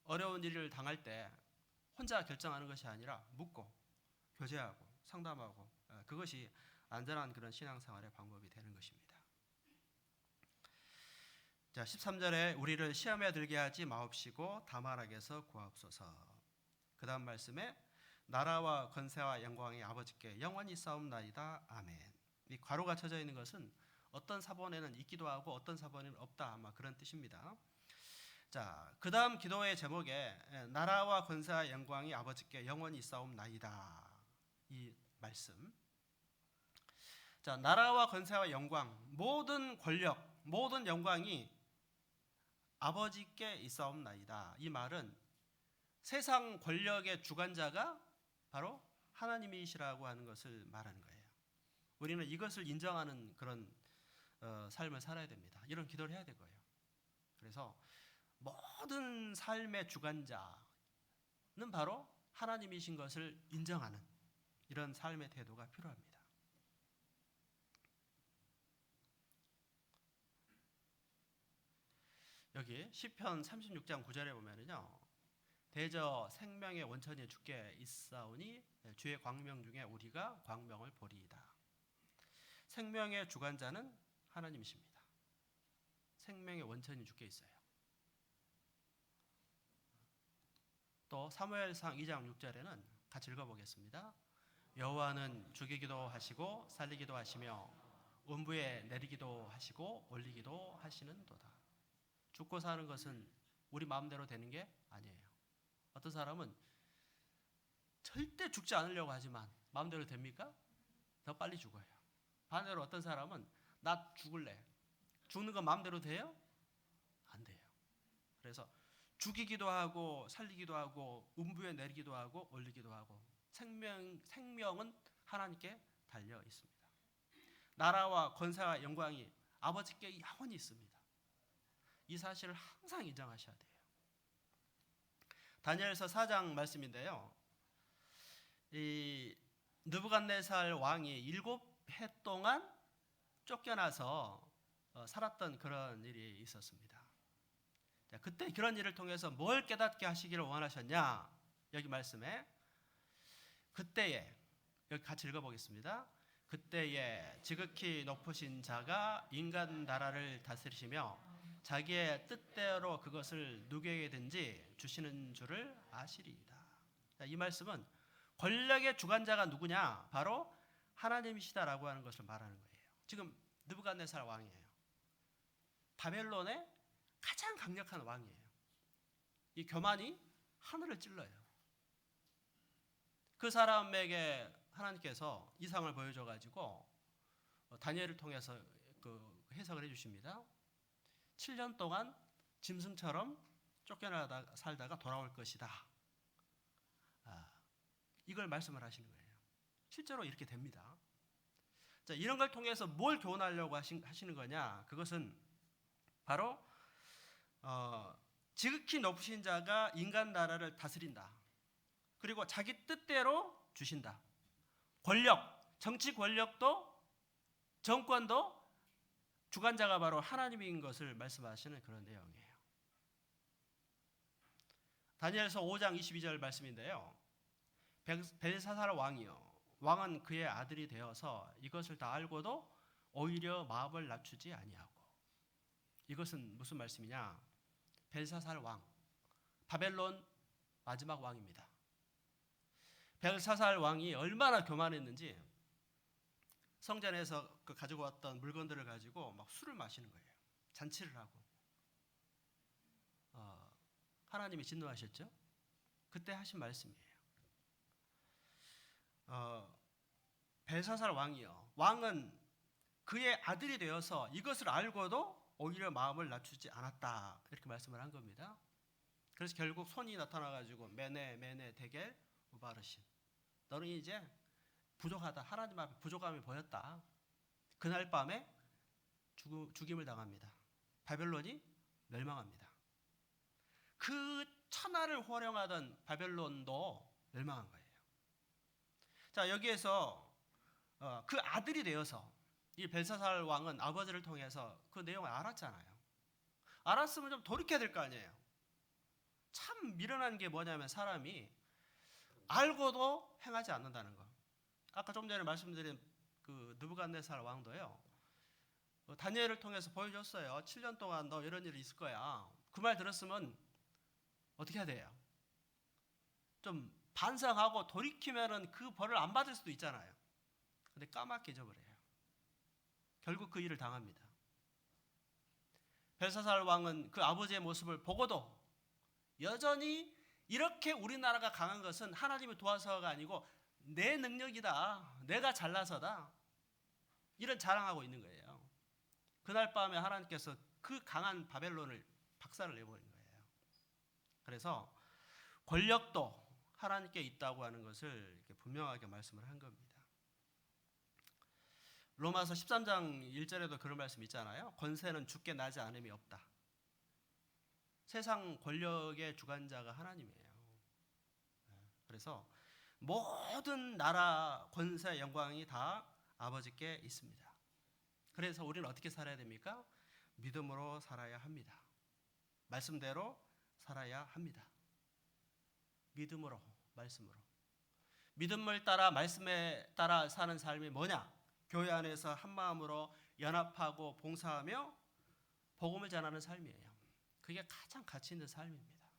어려운 일을 당할 때 혼자 결정하는 것이 아니라 묻고 교제하고 상담하고, 그것이 안전한 그런 신앙생활의 방법이 되는 것입니다. 자, 13절에 우리를 시험에 들게 하지 마옵시고 다만 악에서 구하옵소서. 그 다음 말씀에 나라와 권세와 영광이 아버지께 영원히 싸움나이다. 아멘. 이 괄호가 쳐져 있는 것은 어떤 사본에는 있기도 하고 어떤 사본에는 없다, 아마 그런 뜻입니다. 자, 그 다음 기도의 제목에 나라와 권세와 영광이 아버지께 영원히 싸움나이다, 이 말씀. 자, 나라와 권세와 영광, 모든 권력, 모든 영광이 아버지께 있사옵나이다. 이 말은 세상 권력의 주관자가 바로 하나님이시라고 하는 것을 말하는 거예요. 우리는 이것을 인정하는 그런 삶을 살아야 됩니다. 이런 기도를 해야 되고요. 그래서 모든 삶의 주관자는 바로 하나님이신 것을 인정하는 이런 삶의 태도가 필요합니다. 여기 시편 36장 9절에 보면은요, 대저 생명의 원천이 주께 있사오니 주의 광명 중에 우리가 광명을 보리이다. 생명의 주관자는 하나님이십니다. 생명의 원천이 주께 있어요. 또 사무엘상 2장 6절에는 같이 읽어보겠습니다. 여호와는 죽이기도 하시고 살리기도 하시며 음부에 내리기도 하시고 올리기도 하시는도다. 죽고 사는 것은 우리 마음대로 되는 게 아니에요. 어떤 사람은 절대 죽지 않으려고 하지만 마음대로 됩니까? 더 빨리 죽어요. 반대로 어떤 사람은 나 죽을래. 죽는 건 마음대로 돼요? 안 돼요. 그래서 죽이기도 하고 살리기도 하고 음부에 내리기도 하고 올리기도 하고 생명은 하나님께 달려 있습니다. 나라와 권세와 영광이 아버지께 영원히 있습니다. 이 사실을 항상 인정하셔야 돼요. 다니엘서 4장 말씀인데요, 이 느부갓네살 왕이 7해 동안 쫓겨나서 살았던 그런 일이 있었습니다. 자, 그때 그런 일을 통해서 뭘 깨닫게 하시기를 원하셨냐? 여기 말씀에 그때에, 여기 같이 읽어보겠습니다. 그때에 지극히 높으신 자가 인간 나라를 다스리시며 자기의 뜻대로 그것을 누구에게든지 주시는 줄을 아시리이다. 자, 이 말씀은 권력의 주관자가 누구냐? 바로 하나님이시다라고 하는 것을 말하는 거예요. 지금 느부갓네살 왕이에요. 바벨론의 가장 강력한 왕이에요. 이 교만이 하늘을 찔러요. 그 사람에게 하나님께서 이상을 보여줘가지고 다니엘을 통해서 해석을 해주십니다. 7년 동안 짐승처럼 쫓겨나다 살다가 돌아올 것이다. 이걸 말씀을 하시는 거예요. 실제로 이렇게 됩니다. 자, 이런 걸 통해서 뭘 교훈하려고 하시는 거냐? 그것은 바로 지극히 높으신 자가 인간 나라를 다스린다. 그리고 자기 뜻대로 주신다. 권력, 정치 권력도 정권도 주관자가 바로 하나님인 것을 말씀하시는 그런 내용이에요. 다니엘서 5장 22절 말씀인데요. 벨사살 왕이요, 왕은 그의 아들이 되어서 이것을 다 알고도 오히려 마음을 낮추지 아니하고. 이것은 무슨 말씀이냐? 벨사살 왕, 바벨론 마지막 왕입니다. 벨사살 왕이 얼마나 교만했는지 성전에서 그 가지고 왔던 물건들을 가지고 막 술을 마시는 거예요. 잔치를 하고. 하나님이 진노하셨죠? 그때 하신 말씀이에요. 벨사살 왕이요, 왕은 그의 아들이 되어서 이것을 알고도 오히려 마음을 낮추지 않았다, 이렇게 말씀을 한 겁니다. 그래서 결국 손이 나타나가지고 메네 데겔 우바르신, 너는 이제 부족하다, 하나님 앞에 부족함이 보였다. 그날 밤에 죽임을 당합니다. 바벨론이 멸망합니다. 그 천하를 호령하던 바벨론도 멸망한 거예요. 자, 여기에서 그 아들이 되어서 이 벨사살 왕은 아버지를 통해서 그 내용을 알았잖아요. 알았으면 좀 돌이켜야 될 거 아니에요. 참 미련한 게 뭐냐면 사람이 알고도 행하지 않는다는 거. 아까 좀 전에 말씀드린 그 느부갓네살 왕도요, 다니엘을 통해서 보여줬어요. 7년 동안 너 이런 일이 있을 거야. 그 말 들었으면 어떻게 해야 돼요? 좀 반성하고 돌이키면은 그 벌을 안 받을 수도 있잖아요. 근데 까맣게 잊어버려요. 결국 그 일을 당합니다. 벨사살 왕은 그 아버지의 모습을 보고도 여전히 이렇게 우리나라가 강한 것은 하나님이 도와서가 아니고 내 능력이다, 내가 잘나서다, 이런 자랑하고 있는 거예요. 그날 밤에 하나님께서 그 강한 바벨론을 박살을 내버린 거예요. 그래서 권력도 하나님께 있다고 하는 것을 이렇게 분명하게 말씀을 한 겁니다. 로마서 13장 1절에도 그런 말씀 있잖아요. 권세는 주께 나지 않음이 없다. 세상 권력의 주관자가 하나님이에요. 그래서 모든 나라, 권세, 영광이 다 아버지께 있습니다. 그래서 우리는 어떻게 살아야 됩니까? 믿음으로 살아야 합니다. 말씀대로 살아야 합니다. 믿음으로, 말씀으로. 믿음을 따라, 말씀에 따라 사는 삶이 뭐냐? 교회 안에서 한 마음으로 연합하고 봉사하며 복음을 전하는 삶이에요. 그게 가장 가치 있는 삶입니다.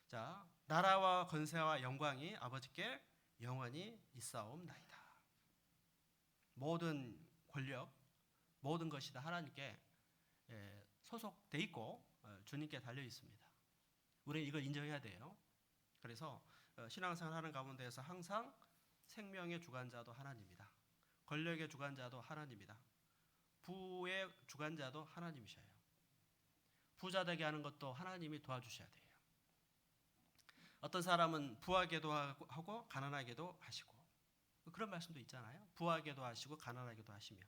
자, 나라와 권세와 영광이 아버지께 영원히 있사옵나이다. 모든 권력, 모든 것이 다 하나님께 소속돼 있고 주님께 달려 있습니다. 우리는 이걸 인정해야 돼요. 그래서 신앙생활 하는 가운데에서 항상 생명의 주관자도 하나님이다. 권력의 주관자도 하나님이다. 부의 주관자도 하나님이셔요. 부자 되게 하는 것도 하나님이 도와주셔야 돼요. 어떤 사람은 부하게도 하고 가난하게도 하시고, 그런 말씀도 있잖아요. 부하게도 하시고 가난하게도 하시며,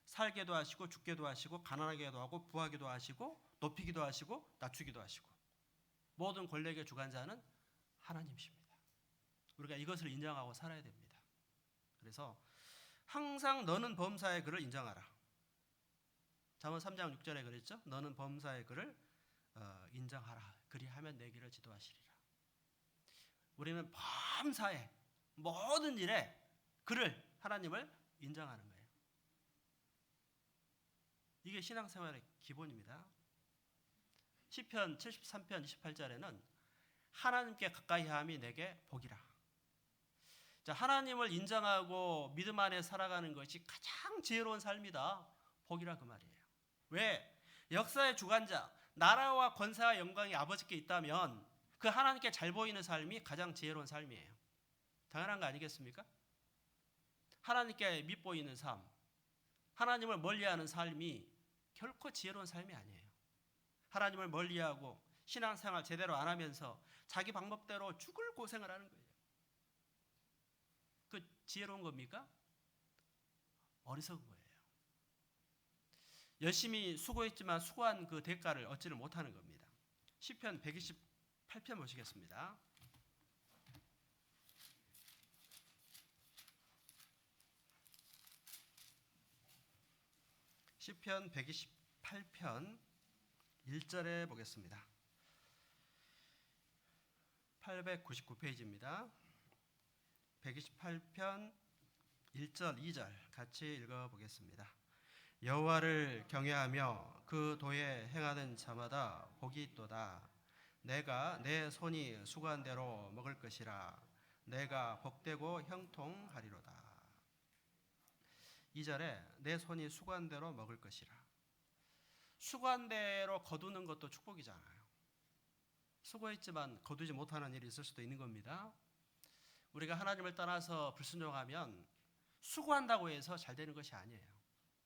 살게도 하시고 죽게도 하시고 가난하게도 하고 부하게도 하시고 높이기도 하시고 낮추기도 하시고, 모든 권력의 주관자는 하나님이십니다. 우리가 이것을 인정하고 살아야 됩니다. 그래서 항상 너는 범사의 그를 인정하라. 잠언 3장 6절에 그랬죠. 너는 범사의 그를 인정하라. 그리하면 내 길을 지도하시리라. 우리는 범사의 모든 일에 그를, 하나님을 인정하는 거예요. 이게 신앙생활의 기본입니다. 시편 73편 28절에는 하나님께 가까이 함이 내게 복이라. 자, 하나님을 인정하고 믿음 안에 살아가는 것이 가장 지혜로운 삶이다. 복이라, 그 말이에요. 왜? 역사의 주관자, 나라와 권세와 영광이 아버지께 있다면 그 하나님께 잘 보이는 삶이 가장 지혜로운 삶이에요. 당연한 거 아니겠습니까? 하나님께 밉보이는 삶, 하나님을 멀리하는 삶이 결코 지혜로운 삶이 아니에요. 하나님을 멀리하고 신앙생활 제대로 안 하면서 자기 방법대로 죽을 고생을 하는 거예요. 그 지혜로운 겁니까? 어리석은 거예요. 열심히 수고했지만 수고한 그 대가를 얻지를 못하는 겁니다. 시편 128편 보시겠습니다. 시편 128편 1절에 보겠습니다. 899페이지입니다. 128편 1절, 2절 같이 읽어보겠습니다. 여호와를 경외하며 그 도에 행하는 자마다 복이 있도다. 내가 내 손이 수고한 대로 먹을 것이라. 내가 복되고 형통하리로다. 2절에 내 손이 수고한 대로 먹을 것이라. 수고한 대로 거두는 것도 축복이잖아요. 수고했지만 거두지 못하는 일이 있을 수도 있는 겁니다. 우리가 하나님을 떠나서 불순종하면 수고한다고 해서 잘 되는 것이 아니에요.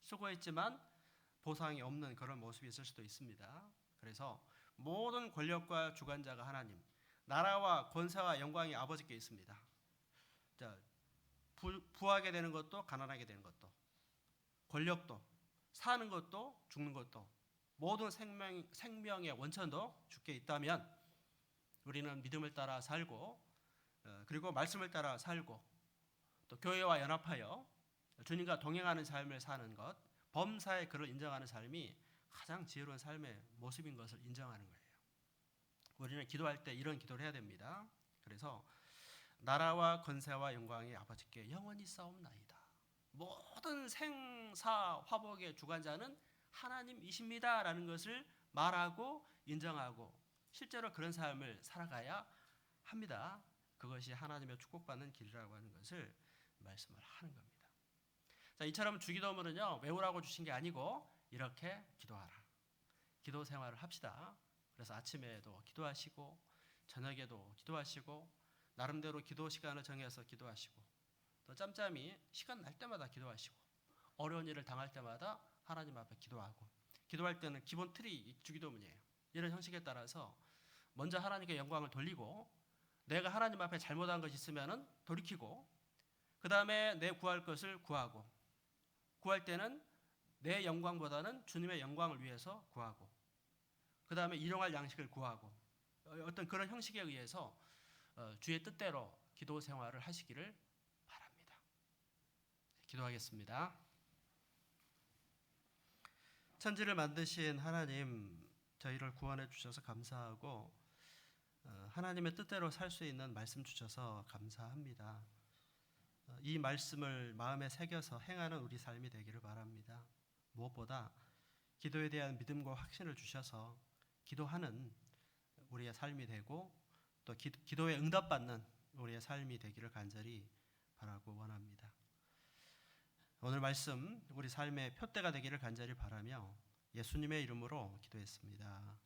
수고했지만 보상이 없는 그런 모습이 있을 수도 있습니다. 그래서 모든 권력과 주관자가 하나님, 나라와 권세와 영광이 아버지께 있습니다. 자, 부하게 되는 것도 가난하게 되는 것도, 권력도, 사는 것도 죽는 것도, 모든 생명의 원천도 주께 있다면 우리는 믿음을 따라 살고, 그리고 말씀을 따라 살고, 또 교회와 연합하여 주님과 동행하는 삶을 사는 것, 범사의 그를 인정하는 삶이 가장 지혜로운 삶의 모습인 것을 인정하는 거예요. 우리는 기도할 때 이런 기도를 해야 됩니다. 그래서 나라와 권세와 영광이 아버지께 영원히 싸움나이다. 모든 생사 화복의 주관자는 하나님이십니다라는 것을 말하고 인정하고 실제로 그런 삶을 살아가야 합니다. 그것이 하나님의 축복받는 길이라고 하는 것을 말씀을 하는 겁니다. 자, 이처럼 주기도문은요, 외우라고 주신 게 아니고 이렇게 기도하라. 기도 생활을 합시다. 그래서 아침에도 기도하시고 저녁에도 기도하시고 나름대로 기도 시간을 정해서 기도하시고 또 짬짬이 시간 날 때마다 기도하시고 어려운 일을 당할 때마다 하나님 앞에 기도하고 기도할 때는 기본 틀이 주기도문이에요. 이런 형식에 따라서 먼저 하나님께 영광을 돌리고 내가 하나님 앞에 잘못한 것이 있으면 돌이키고 그 다음에 내 구할 것을 구하고 구할 때는 내 영광보다는 주님의 영광을 위해서 구하고 그 다음에 일용할 양식을 구하고 어떤 그런 형식에 의해서 주의 뜻대로 기도 생활을 하시기를 바랍니다. 기도하겠습니다. 천지를 만드신 하나님, 저희를 구원해 주셔서 감사하고 하나님의 뜻대로 살 수 있는 말씀 주셔서 감사합니다. 이 말씀을 마음에 새겨서 행하는 우리 삶이 되기를 바랍니다. 무엇보다 기도에 대한 믿음과 확신을 주셔서 기도하는 우리의 삶이 되고 또 기도에 응답받는 우리의 삶이 되기를 간절히 바라고 원합니다. 오늘 말씀 우리 삶의 표대가 되기를 간절히 바라며 예수님의 이름으로 기도했습니다.